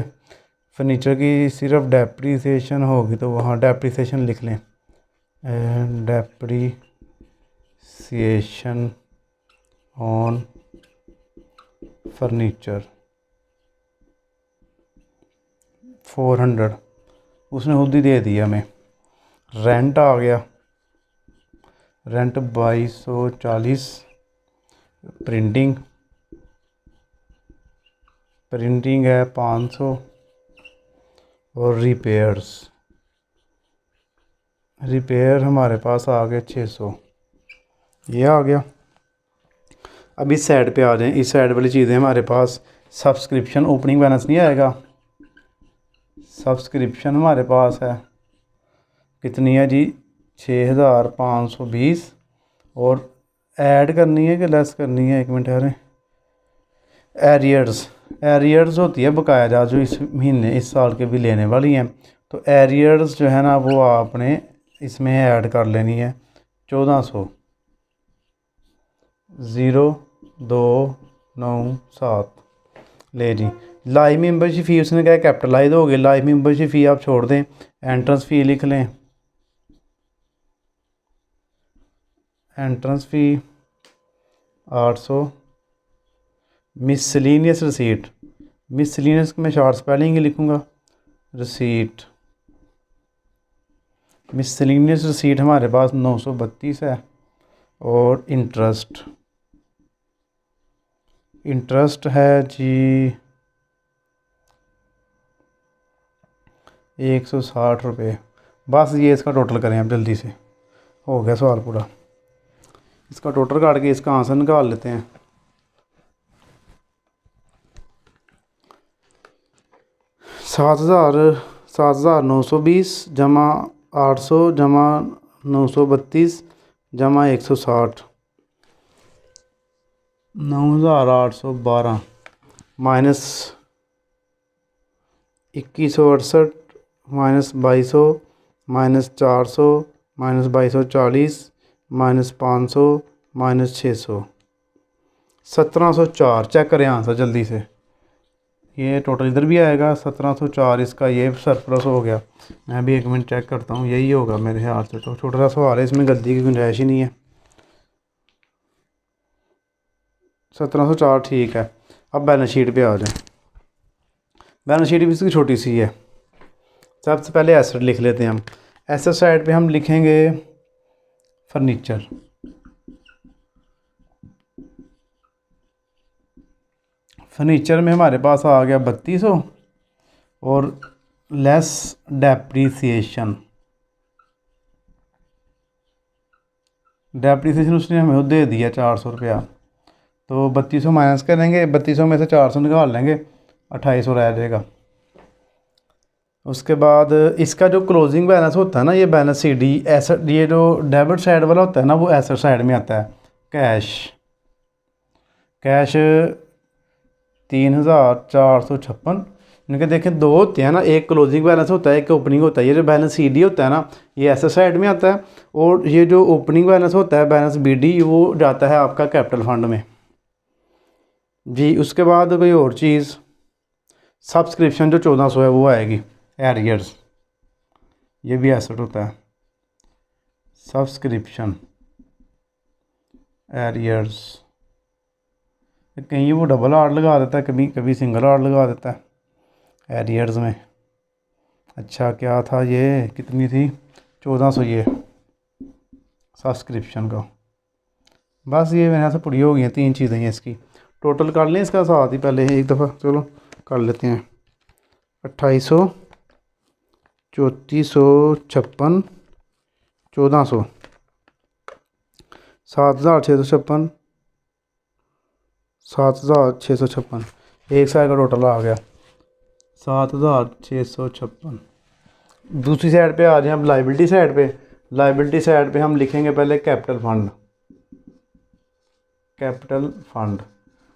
फर्नीचर की सिर्फ डेप्रीसिएशन होगी तो वहाँ डेप्रीसिएशन लिख लें, डेप्रीसिएशन ऑन फर्नीचर 400 उसने खुद ही दे दिया हमें। रेंट आ गया, रेंट 2240, प्रिंटिंग है 500, और रिपेयर हमारे पास आ गया 600, ये आ गया। अब इस साइड पे आ जाएं, इस साइड वाली चीज़ें हमारे पास सब्सक्रिप्शन ओपनिंग बैलेंस नहीं आएगा, सब्सक्रिप्शन हमारे पास है कितनी है जी 6,520, और ऐड करनी है कि लेस करनी है, एक मिनट है। एरियर्स होती है बकाया जा जो इस महीने इस साल के भी लेने वाली हैं, तो एरियर्स जो है ना वो आपने इसमें ऐड कर लेनी है 1,400 0,297। ले जी लाइफ मेंबरशिप फ़ी उसने क्या कैपिटलाइज हो गई, लाइफ मेंबरशिप फ़ी आप छोड़ दें, एंट्रेंस फ़ी लिख लें, एंट्रेंस फ़ी 800। मिसलिनियस रसीट, मिसलिनियस में शॉर्ट स्पेलिंग ही लिखूँगा, रसीट मिसलिनियस रसीट हमारे पास 932 है। और इंटरेस्ट है जी 160 रुपये। बस ये इसका टोटल करें आप जल्दी से, हो गया सवाल पूरा। इसका टोटल काट के इसका आंसर निकाल लेते हैं। सात हज़ार 920 जमा 800 जमा 932 जमा 160 9,812 minus 2168 minus 2200 minus 400 minus 2240 minus 500 minus 600 1704। Check करें आंसर जल्दी से। ये टोटल इधर भी आएगा 1704, इसका ये सरप्लस हो गया। मैं भी 1 मिनट चेक करता हूँ, यही होगा मेरे ख्याल से। तो छोटा सा सवाल है, इसमें गलती की गुंजाइश ही नहीं है। 1704 ठीक है। अब बैलेंस शीट पे आ जाए। बैलेंस शीट भी इसकी छोटी सी है। सबसे पहले एसेट लिख लेते हैं हम। एसेट साइड पे हम लिखेंगे फर्नीचर। फर्नीचर में हमारे पास आ गया 3200 और लेस डेप्रीसिएशन। डेप्रीसिएशन उसने हमें दे दिया 400 रुपया। तो 3200 माइनस करेंगे, 3200 में से 400 निकाल लेंगे, 2800 रह जाएगा। उसके बाद इसका जो क्लोजिंग बैलेंस होता है ना, ये बैलेंस शीट एसेट, ये जो डेबिट साइड वाला होता है ना, वो एसेट साइड में आता है। कैश 3,456। इनके देखें दो होते हैं ना, एक क्लोजिंग बैलेंस होता है, एक ओपनिंग होता है। ये जो बैलेंस सी डी होता है ना, ये एसेट साइड में आता है। और ये जो ओपनिंग बैलेंस होता है, बैलेंस बी डी, वो जाता है आपका कैपिटल फंड में जी। उसके बाद कोई और चीज़, सब्सक्रिप्शन जो 1400 है वो आएगी। एरियर्स, ये भी एसेट होता है। सब्सक्रिप्शन एरियर्स, कहीं वो डबल आर लगा देता है, कभी कभी सिंगल आर लगा देता है एरियर्स में। अच्छा क्या था ये, कितनी थी, 1400 ये सब्सक्रिप्शन का। बस ये मेरे यहाँ से पूरी हो गई हैं, 3 चीज़ें हैं इसकी। टोटल कर लें इसका साथ ही पहले एक दफ़ा, चलो कर लेते हैं। 2800, 3456, 1400, 7,656, 7,656, एक साइड का टोटल आ गया 7,656। दूसरी साइड पे आ जाए हम, लाइबिलिटी साइड पे। लाइबिलिटी साइड पे हम लिखेंगे पहले कैपिटल फंड। कैपिटल फंड,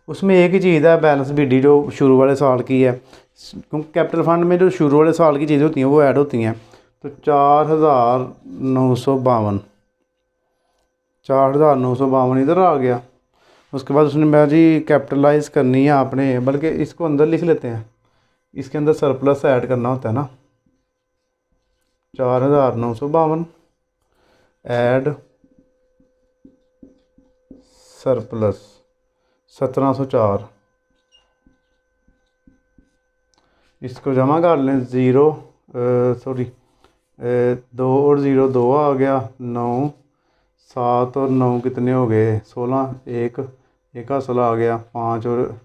उसमें एक ही चीज़ है, बैलेंस बी डी, जो शुरू वाले साल की है। क्योंकि कैपिटल फंड में जो शुरू वाले साल की चीज़ें होती हैं वो ऐड होती हैं। तो 4,952, 4,952 इधर आ गया। उसके बाद उसने कहा जी कैपिटलाइज करनी है आपने, बल्कि इसको अंदर लिख लेते हैं, इसके अंदर सरप्लस ऐड करना होता है ना। 4,952 ऐड सरप्लस 1,704। इसको जमा कर लें, 0 सॉरी 2 और 0 2 आ गया, 9, 7 और 9 कितने हो गए, 16, एक हासिल आ गया, 5 और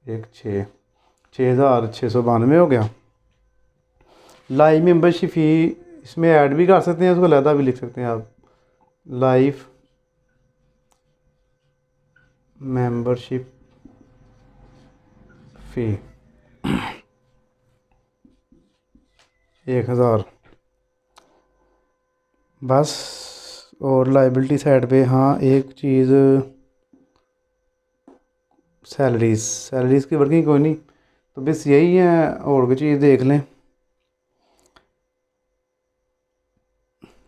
1 6, 6,692 हो गया। लाइफ मेंबरशिप फ़ी इसमें ऐड भी कर सकते हैं, उसको अलहदा भी लिख सकते हैं आप। लाइफ मेंबरशिप फ़ी 1,000 बस। और लाइबिलिटी साइड पे हाँ एक चीज़, सैलरीज़ की वर्किंग कोई नहीं, तो बस यही है। और कोई चीज़ देख लें,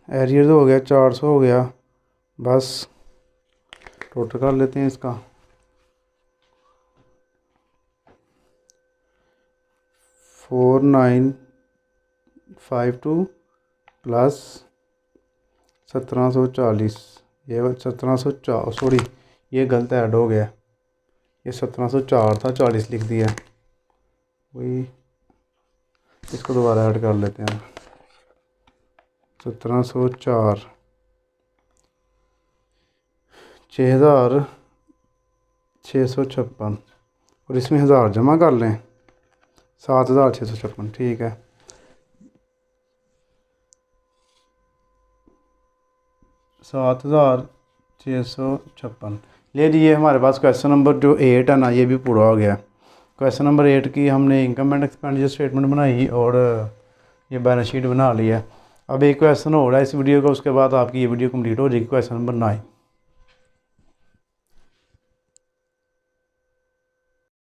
एरियर हो गया 400 हो गया। बस टोटल कर लेते हैं इसका। 4952 प्लस 1,740, ये 1,704, सॉरी ये गलत ऐड हो गया, ये 1,704 था, 40 लिख दिया। वही इसको दोबारा ऐड कर लेते हैं। 1,704, 6,656 और इसमें 1,000 जमा कर लें, 7,656 ठीक है। 7,656 656। ले जी, ये हमारे पास क्वेश्चन नंबर जो 8 है ना, ये भी पूरा हो गया। क्वेश्चन नंबर 8 की हमने इनकम एंड एक्सपेंडिचर स्टेटमेंट बनाई और ये बैलेंस शीट बना ली है। अब एक क्वेश्चन हो रहा है इस वीडियो का, उसके बाद आपकी ये वीडियो कंप्लीट हो जाएगी। क्वेश्चन नंबर 9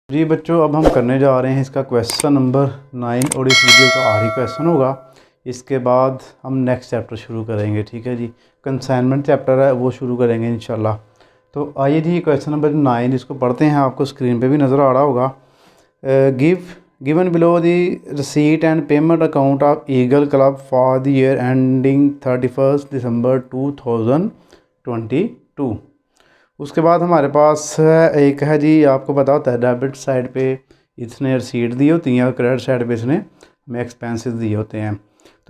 जी बच्चों, अब हम करने जा रहे हैं इसका क्वेश्चन नंबर 9 और इस वीडियो का आखिरी क्वेश्चन होगा। इसके बाद हम नेक्स्ट चैप्टर शुरू करेंगे, ठीक है जी। कंसाइनमेंट चैप्टर है वो शुरू करेंगे इंशाल्लाह। तो आइए जी, क्वेश्चन नंबर 9 इसको पढ़ते हैं। आपको स्क्रीन पे भी नज़र आ रहा होगा। Given below the receipt and payment account of eagle club for the year ending 31 December 2022। उसके बाद हमारे पास एक है जी, आपको पता होता है डेबिट साइड पे इसने रिसीट दी होती हैं और क्रेडिट साइड पे इसने हमें एक्सपेंसेस दिए होते हैं।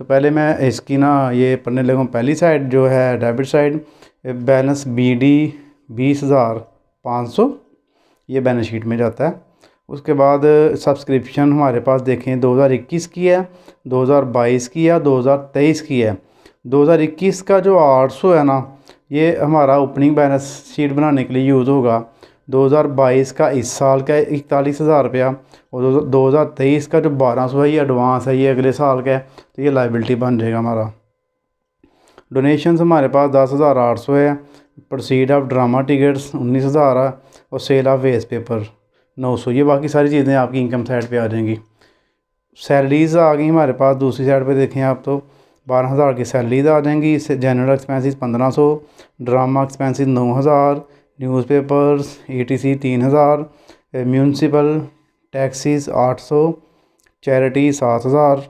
तो पहले मैं इसकी ना ये पढ़ने लगा हूँ। पहली साइड जो है डेबिट साइड, बैलेंस BD 20,500, ये बैलेंस शीट में जाता है। उसके बाद सब्सक्रिप्शन हमारे पास देखें 2021 की है, 2022 की है, 2023 की है। 2021 का जो 800 है ना, ये हमारा ओपनिंग बैलेंस शीट बनाने के लिए यूज़ होगा। 2022 का इस साल का 41,000 रुपया और 2023 का जो 1200 है ये एडवांस है, ये अगले साल का है, तो ये लाइबिलिटी बन जाएगा हमारा। डोनेशंस हमारे पास 10,800 है। प्रोसीड ऑफ ड्रामा टिकट्स 19,000 है और सेल ऑफ वेस्ट पेपर 900। ये बाकी सारी चीज़ें आपकी इनकम साइड पे आ जाएंगी। सैलरीज़ आ गई हमारे पास दूसरी साइड पे, देखें आप तो 12,000 की सैलरीज आ जाएंगी। इससे general expenses 1500, drama expenses 9,000, newspapers ETC 3,000, municipal taxes 800, charity 7,000।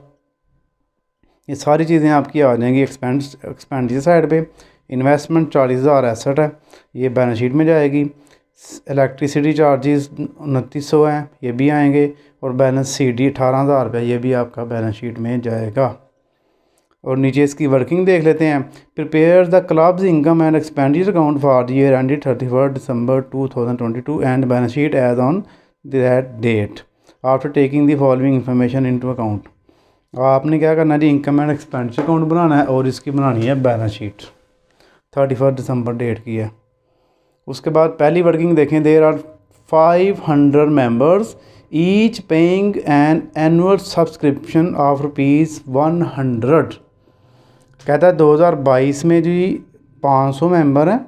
ये सारी चीज़ें आपकी आ जाएंगी एक्सपेंडिचर साइड पे। इन्वेस्टमेंट 40,000 एसेट है, ये बैलेंस शीट में जाएगी। इलेक्ट्रिसिटी चार्जेस 2900 हैं, ये भी आएंगे। और बैलेंस CD 18,000 रुपये, ये भी आपका बैलेंस शीट में जाएगा। और नीचे इसकी वर्किंग देख लेते हैं। Prepare the clubs income and expenditure account for the year ended 31 December 2022 and balance sheet as on that date after taking the following information into account. आपने क्या करना जी, इनकम एंड एक्सपेंडिचर अकाउंट बनाना है और इसकी बनानी है बैलेंस शीट, 31 दिसंबर डेट की है। उसके बाद पहली वर्किंग देखें, there are 500 members each paying an annual subscription of ₹100। कहता है 2022 में जी 500 मेंबर हैं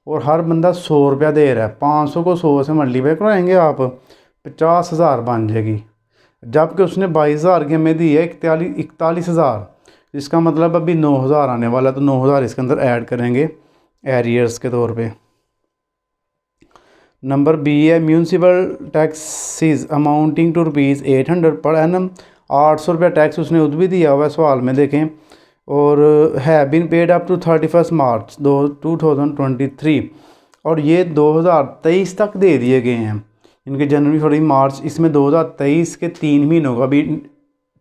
और हर बंदा 100 रुपया दे रहा है। 500 को 100 से मल्टीप्लाई कराएंगे आप, 50,000 बन जाएगी। जबकि उसने 22,000 की हमें दी है 41,000, इसका मतलब अभी 9,000 आने वाला है, तो 9,000 इसके अंदर ऐड करेंगे एरियर्स के तौर पे। नंबर B है, municipal taxes amounting to ₹800 per annum. 800 रुपया टैक्स उसने उद भी दिया हुआ है सवाल में, देखें। और है बिन पेड अप टू 31 मार्च 2023, और ये 2023 तक दे दिए गए हैं। इनके जनवरी फरवरी मार्च, इसमें 2023 के 3 महीनों का भी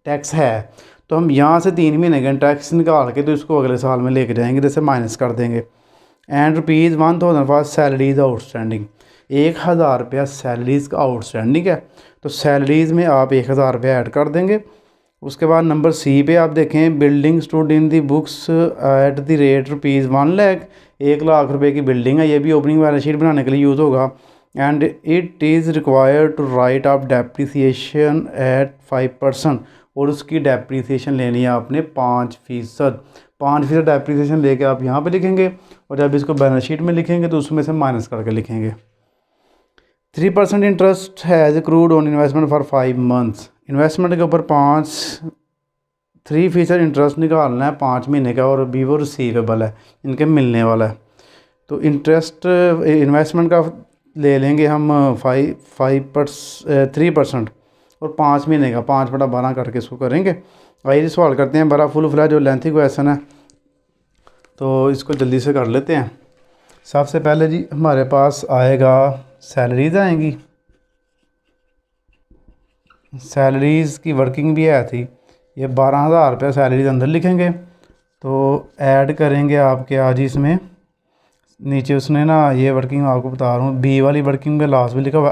टैक्स है। तो हम यहाँ से 3 महीने का टैक्स निकाल के तो इसको अगले साल में लेके जाएंगे, जैसे माइनस कर देंगे। एंड ₹1,000 फॉर सैलरीज आउटस्टैंडिंग, 1,000 रुपया सैलरीज़ का आउटस्टैंडिंग है, तो सैलरीज़ में आप 1,000 रुपया ऐड कर देंगे। उसके बाद नंबर C पे आप देखें, building stood in the books at the rate ₹1 lakh, 1 lakh रुपए की बिल्डिंग है, ये भी ओपनिंग बैलेंस शीट बनाने के लिए यूज़ होगा। And it is required to write off depreciation at 5%, और उसकी डेप्रीसिएशन लेनी है आपने 5%। 5% डेप्रीसिएशन लेके आप यहाँ पे लिखेंगे, और जब इसको बैलेंस शीट में लिखेंगे तो उसमें से माइनस करके लिखेंगे। 3% interest has accrued on investment for 5 months. Investment के ऊपर 3% इंटरेस्ट निकालना है 5 महीने का, और अभी वो रिसीवेबल है, इनके मिलने वाला है। तो इंटरेस्ट इन्वेस्टमेंट का ले लेंगे हम 3% और 5 महीने का 5/12 करके इसको करेंगे। आइए सवाल करते हैं, बड़ा फुल फ्लैश जो लेंथी क्वेश्चन है, तो इसको जल्दी से कर लेते हैं। सबसे पहले जी हमारे पास आएगा सैलरीज आएंगी। सैलरीज़ की वर्किंग भी है थी, ये 12,000 रुपये सैलरीज अंदर लिखेंगे। तो ऐड करेंगे आपके आज इसमें नीचे उसने ना ये वर्किंग आपको बता रहा हूँ, B वाली वर्किंग में लास्ट में लिखा हुआ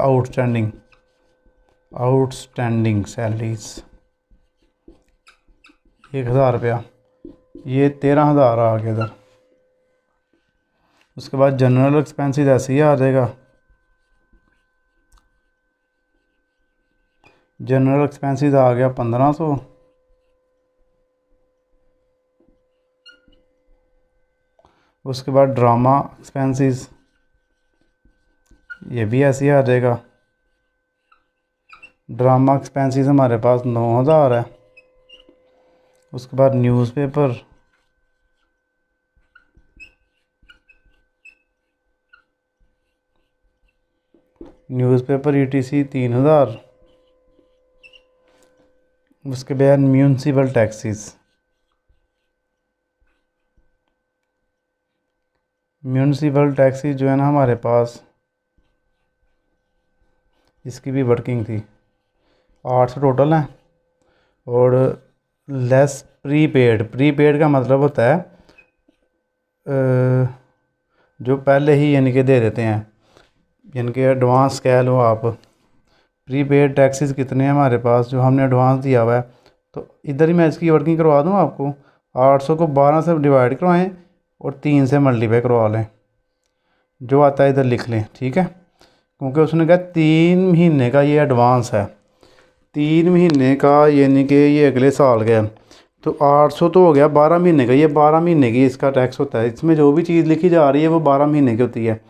आउटस्टैंडिंग सैलरीज 1,000 रुपया, ये 13,000 आ गया इधर। उसके बाद जनरल एक्सपेंसेस ऐसे ही आ जाएगा। जनरल एक्सपेंसेस आ गया 1500। उसके बाद ड्रामा एक्सपेंसेस, ये भी ऐसे ही आ जाएगा। ड्रामा एक्सपेंसेस हमारे पास 9000 है। उसके बाद न्यूज़पेपर, ETC 3000। उसके बाद म्यूनसिपल टैक्सेस, जो है ना हमारे पास, इसकी भी वर्किंग थी 800 टोटल है। और लेस प्रीपेड का मतलब होता है जो पहले ही यानी कि दे देते हैं, यानी कि एडवांस कह लो आप। प्रीपेड टैक्सेस कितने हैं हमारे पास जो हमने एडवांस दिया हुआ है, तो इधर ही मैं इसकी वर्किंग करवा दूँ आपको। 800 को 12 से डिवाइड करवाएं और 3 से मल्टीप्लाई करवा लें, जो आता है इधर लिख लें, ठीक है। क्योंकि उसने कहा 3 महीने का ये एडवांस है, 3 महीने का यानी कि ये अगले साल का है। तो 800 तो हो गया 12 महीने का, ये 12 महीने की इसका टैक्स होता है। इसमें जो भी चीज़ लिखी जा रही है वो 12 महीने की होती है।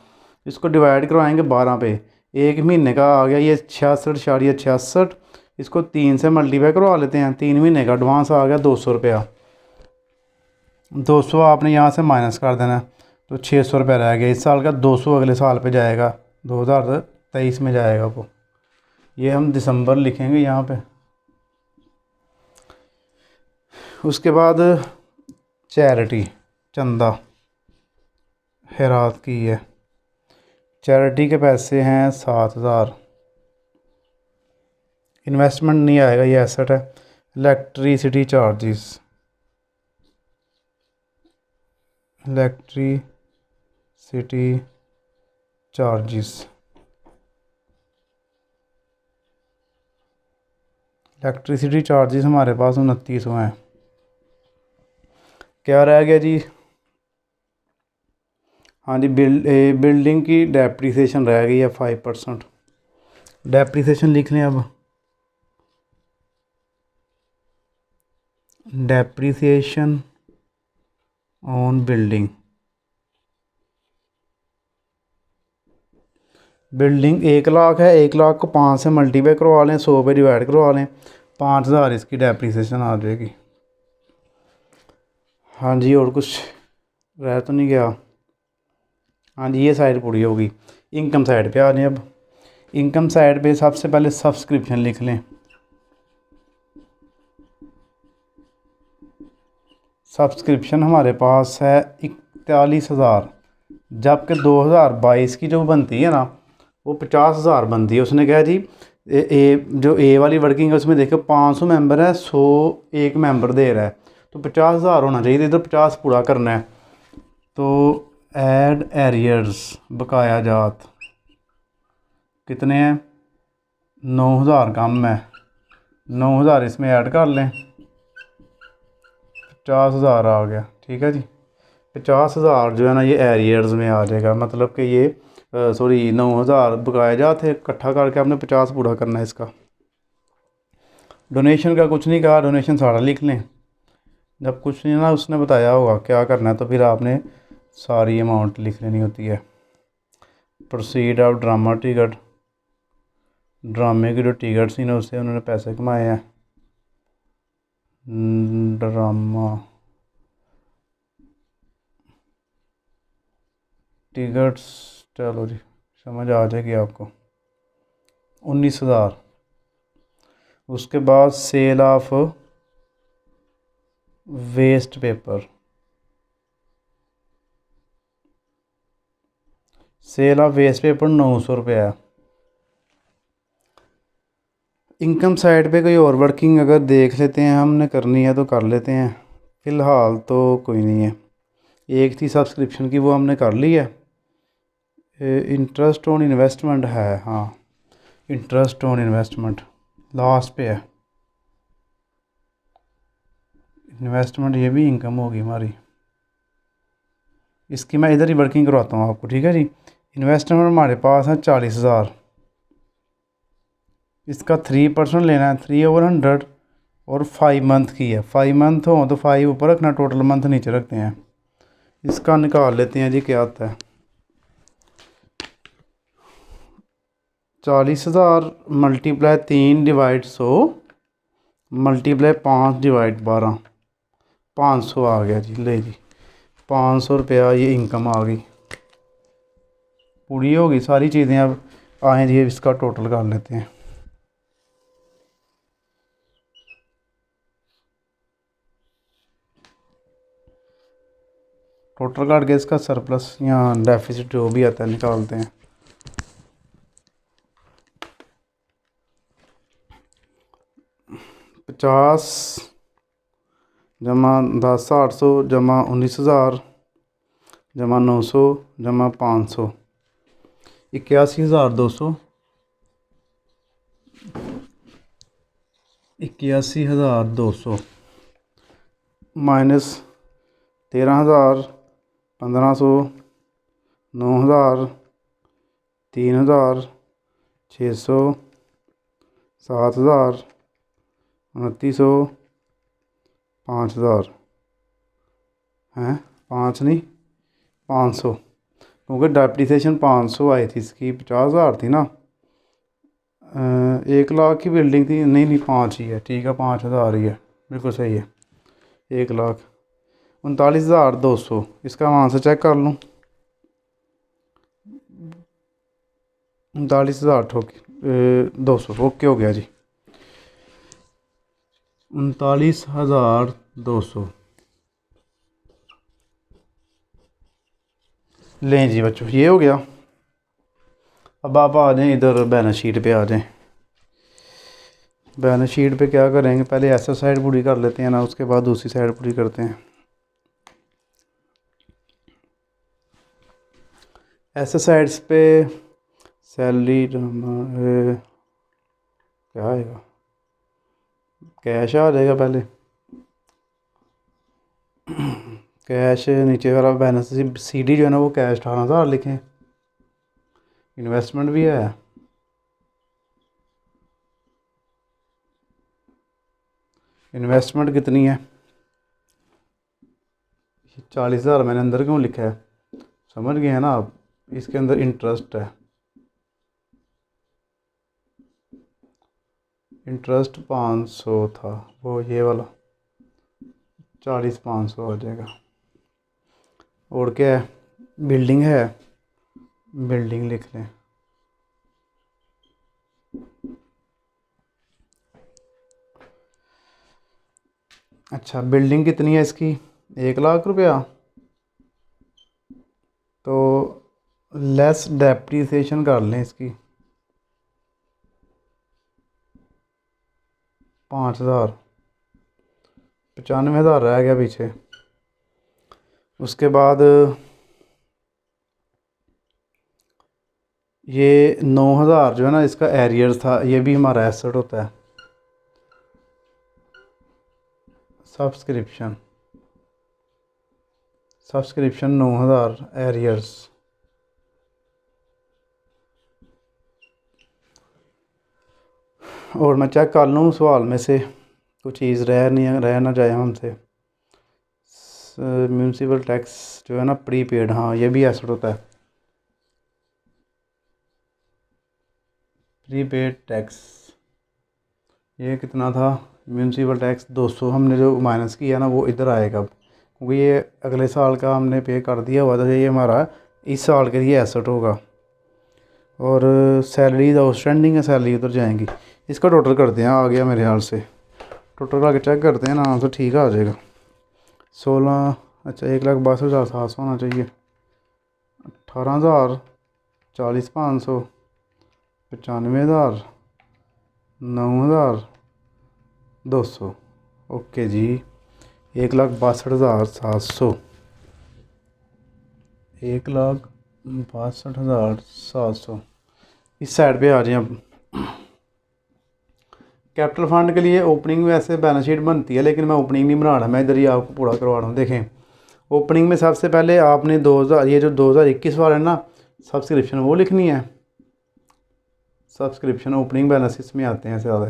इसको डिवाइड करवाएंगे 12 पे, एक महीने का आ गया ये 66.66। इसको 3 से मल्टीप्लाई करवा लेते हैं, 3 महीने का एडवांस आ गया 200 रुपया। 200 आपने यहाँ से माइनस कर देना, तो 600 रुपया रह गया इस साल का। 200 अगले साल पे जाएगा, 2023 में जाएगा वो। ये हम दिसंबर लिखेंगे यहाँ पे। उसके बाद चैरिटी, चंदा खैरात की है, चैरिटी के पैसे हैं 7000। इन्वेस्टमेंट नहीं आएगा, ये एसेट है। इलेक्ट्रिसिटी चार्जेस, इलेक्ट्रिसिटी चार्जेस हमारे पास 2900 हैं। क्या रह गया जी? हाँ जी, बिल्डिंग की डेप्रीसिएशन रह गई है 5%। डेप्रीसिएशन लिख लें अब। डेप्रीसिएशन ऑन बिल्डिंग 1 लाख है। 1 लाख को 5 से मल्टीप्लाई करवा लें, 100 पे डिवाइड करवा लें, 5000 इसकी डेप्रीसिएशन आ जाएगी। हाँ जी, और कुछ रह तो नहीं गया? हाँ जी, ये साइड पूरी होगी। इनकम साइड पे आ जाए अब। इनकम साइड पे सबसे पहले सब्सक्रिप्शन लिख लें। सब्सक्रिप्शन हमारे पास है 41,000, जबकि 2022 की जो बनती है ना वो 50,000 बनती है। उसने कहा जी जो ए वाली वर्किंग है उसमें देखो 500 मेंबर है, 100 एक मेंबर दे रहा है, तो 50,000 होना चाहिए, इधर 50 पूरा करना है। तो ऐड एरियर्स बकाया जात कितने हैं? 9000 कम है, 9000 इसमें ऐड कर लें, 50,000 आ गया, ठीक है जी। 50,000 जो है ना ये एरियर्स में आ जाएगा, मतलब कि ये 9000 बकाया जात है, इकट्ठा करके आपने 50 पूरा करना है इसका। डोनेशन का कुछ नहीं कहा, डोनेशन सारा लिख लें। जब कुछ नहीं ना उसने बताया होगा क्या करना है तो फिर आपने सारी अमाउंट लिख लेनी होती है। प्रोसीड ऑफ ड्रामा टिकट, ड्रामे की जो टिकट थी ना उससे उन्होंने पैसे कमाए हैं। ड्रामा टिकट्स, चलो जी समझ आ जाएगी आपको, 19,000। उसके बाद sale of waste paper, sale of waste paper 900 रुपया है। इनकम साइड पे कोई और वर्किंग अगर देख लेते हैं, हमने करनी है तो कर लेते हैं, फ़िलहाल तो कोई नहीं है। एक थी सब्सक्रिप्शन की, वो हमने कर ली है। इंटरेस्ट ऑन इन्वेस्टमेंट है, हाँ इंटरेस्ट ऑन इन्वेस्टमेंट लास्ट पे है। इन्वेस्टमेंट ये भी इनकम होगी हमारी। इसकी मैं इधर ही वर्किंग करवाता हूँ आपको, ठीक है जी। इन्वेस्टमेंट हमारे पास है 40,000, इसका 3% लेना है, 3/100 और 5 मंथ की है। 5 मंथ हो तो 5 ऊपर रखना, टोटल मंथ नीचे रखते हैं। इसका निकाल लेते हैं जी, क्या आता है। 40,000 मल्टीप्लाई 3 डिवाइड 100 मल्टीप्लाई 5 डिवाइड 12, 500 आ गया जी। ले जी 500 रुपया ये इनकम आ गई, पूरी होगी सारी चीज़ें। अब आए जी इसका टोटल कर लेते हैं। टोटल काट के इसका सरप्लस या डेफिसिट जो भी आता है निकालते हैं। पचास जमा 10,800 जमा 19,000 जमा 900 जमा 500, 81,200, 81,200 माइनस 13,000, 1,500, 9,000, 3,000, 600, 7,000, 2,900, 5,000 हैं, 5 नहीं 500, क्योंकि डेप्रिसिएशन 500 आई थी, इसकी 50,000 थी ना। 1 लाख की बिल्डिंग थी, नहीं नहीं 5 ही है, ठीक है 5,000 ही है, बिल्कुल सही है। 1,39,200, इसका वहाँ से चेक कर लूँ। 39,200 ओके हो गया जी। 39,200 लें जी बच्चों, ये हो गया। अब आप आ जाएं इधर बैलेंस शीट पे आ जाएं। बैलेंस शीट पे क्या करेंगे, पहले ऐसा साइड पूरी कर लेते हैं ना, उसके बाद दूसरी साइड पूरी करते हैं। ऐसे साइड्स पे सैलरी क्या आएगा, कैश आ जाएगा पहले। कैश नीचे वाला बैलेंस CD जो है ना वो कैश 18,000 लिखें। इन्वेस्टमेंट भी है, इन्वेस्टमेंट कितनी है, 40,000 मैंने अंदर क्यों लिखा है, समझ गए हैं ना आप। इसके अंदर इंटरेस्ट है, इंटरेस्ट 500 था, वो ये वाला 40,500 आ जाएगा। और क्या है, बिल्डिंग है, बिल्डिंग लिख लें। अच्छा बिल्डिंग कितनी है इसकी, 1 लाख रुपया, तो लेस डेप्रीसिएशन कर लें इसकी 5,000, 95,000 रह गया पीछे। उसके बाद ये 9,000 जो है ना इसका एरियर्स था, ये भी हमारा एसेट होता है। Subscription 9,000 arrears. और मैं चेक कर लूँ सवाल में से कुछ चीज़ रह ना जाए हमसे। म्यूनसिपल टैक्स जो है ना प्रीपेड, हाँ ये भी एसेट होता है। प्रीपेड टैक्स ये कितना था, म्यूनसिपल टैक्स 200 हमने जो माइनस किया ना वो इधर आएगा, क्योंकि ये अगले साल का हमने पे कर दिया हुआ था, ये हमारा इस साल के लिए एसेट होगा। और सैलरी आउटस्टैंडिंग है, सैलरी उधर जाएंगी। इसका टोटल करते हैं, आ गया मेरे ख्याल से। टोटल आके चेक करते हैं ना, तो ठीक आ जाएगा। 16, अच्छा 1,62,700 होना चाहिए। 18,000, 40,500, 95,000, 9,200 ओके जी। 1,62,700, 1,62,700 इस साइड पे आ जाए। अब कैपिटल फंड के लिए ओपनिंग वैसे बैलेंस शीट बनती है, लेकिन मैं ओपनिंग नहीं बना रहा, मैं इधर ही आपको पूरा करवा रहा हूँ। देखें ओपनिंग में सबसे पहले आपने 2000 ये जो 2021 वाला है ना सब्सक्रिप्शन वो लिखनी है। सब्सक्रिप्शन ओपनिंग बैलेंस इसमें आते हैं ज़्यादा।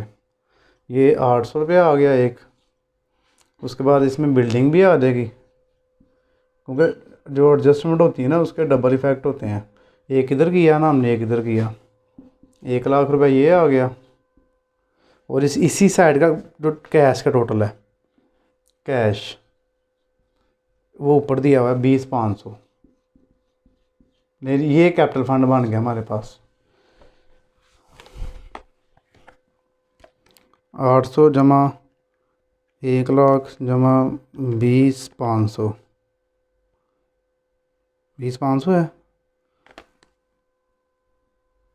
ये 800 रुपया आ गया एक। उसके बाद इसमें बिल्डिंग भी आ जाएगी, क्योंकि जो एडजस्टमेंट होती है ना उसके डबल इफ़ेक्ट होते हैं। एक इधर किया ना हमने, एक इधर किया, 1 लाख रुपए ये आ गया। और इसी साइड का जो कैश का टोटल है, कैश वो ऊपर दिया हुआ है 20,500। नहीं, ये कैपिटल फंड बन गया हमारे पास। 800 जमा 1 लाख जमा 20,500, 20,500 है।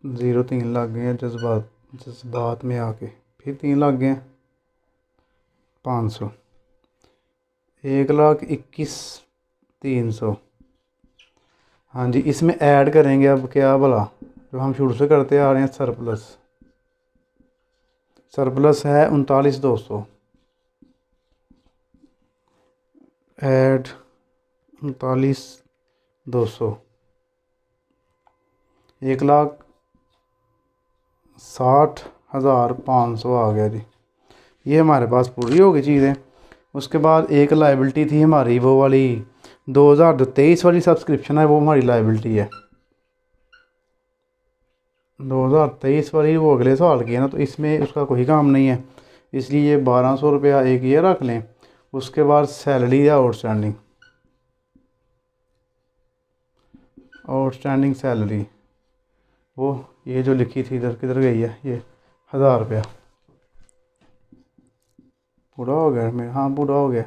0 3 लग गए हैं जज्बात में आके, फिर 3 लग गए हैं। 500, 1,21,300। हाँ जी, इसमें ऐड करेंगे अब क्या भला, जो हम शुरू से करते आ रहे हैं। सरप्लस है 39,200। ऐड 39,200, 1,60,500 आ गया जी। ये हमारे पास पूरी होगी चीज़ें। उसके बाद एक लाइबिलिटी थी हमारी, वो वाली 2023 वाली सब्सक्रिप्शन है, वो हमारी लाइबिलिटी है। 2023 वाली वो अगले साल की है ना, तो इसमें उसका कोई काम नहीं है, इसलिए ये 1,200 रुपया एक ये रख लें। उसके बाद सैलरी है आउटस्टैंडिंग सैलरी, वो ये जो लिखी थी इधर किधर गई है, ये 1,000 रुपया। पूरा हो गया मेरा, हाँ पूरा हो गया।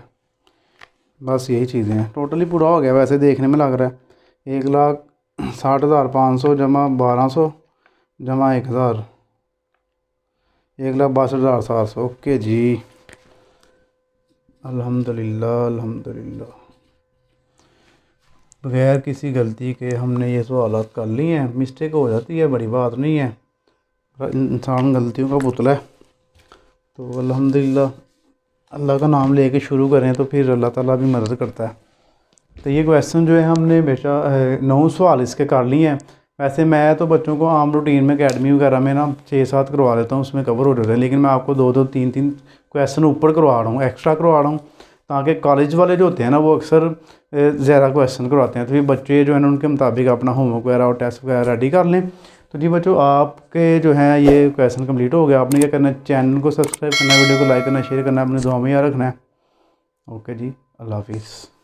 बस यही चीज़ें हैं, टोटली पूरा हो गया वैसे देखने में लग रहा है। 1,60,500 जमा 1,200 जमा 1,000, 1,62,700। ओके जी, अल्हम्दुलिल्लाह अल्हम्दुलिल्लाह। बगैर किसी गलती के हमने ये सवालात कर लिए हैं। मिस्टेक हो जाती है, बड़ी बात नहीं है, इंसान गलतियों का पुतला है। तो अल्हम्दुलिल्लाह अल्लाह का नाम लेके शुरू करें तो फिर अल्लाह ताला भी मदद करता है। तो ये क्वेश्चन जो है हमने बेशा 9 सवाल इसके कर लिए हैं। वैसे मैं तो बच्चों को आम रूटीन में अकेडमी वगैरह में ना 6-7 करवा देता हूँ, उसमें कवर हो जाता है। लेकिन मैं आपको 2-2 3-3 क्वेश्चन ऊपर करवा रहा हूँ, एक्स्ट्रा करवा रहा हूँ, ताकि कॉलेज वाले जो होते हैं ना वो अक्सर ज़्यादा क्वेश्चन करवाते हैं। तो फिर बच्चे जो है ना उनके मुताबिक अपना होमवर्क वगैरह और टेस्ट वगैरह रेडी कर लें। तो जी बच्चों, आपके जो है ये क्वेश्चन कंप्लीट हो गया। आपने क्या करना है, चैनल को सब्सक्राइब करना है, वीडियो को लाइक करना, शेयर करना है, अपने दुआ में याद रखना है। ओके जी, अल्लाह हाफिज़।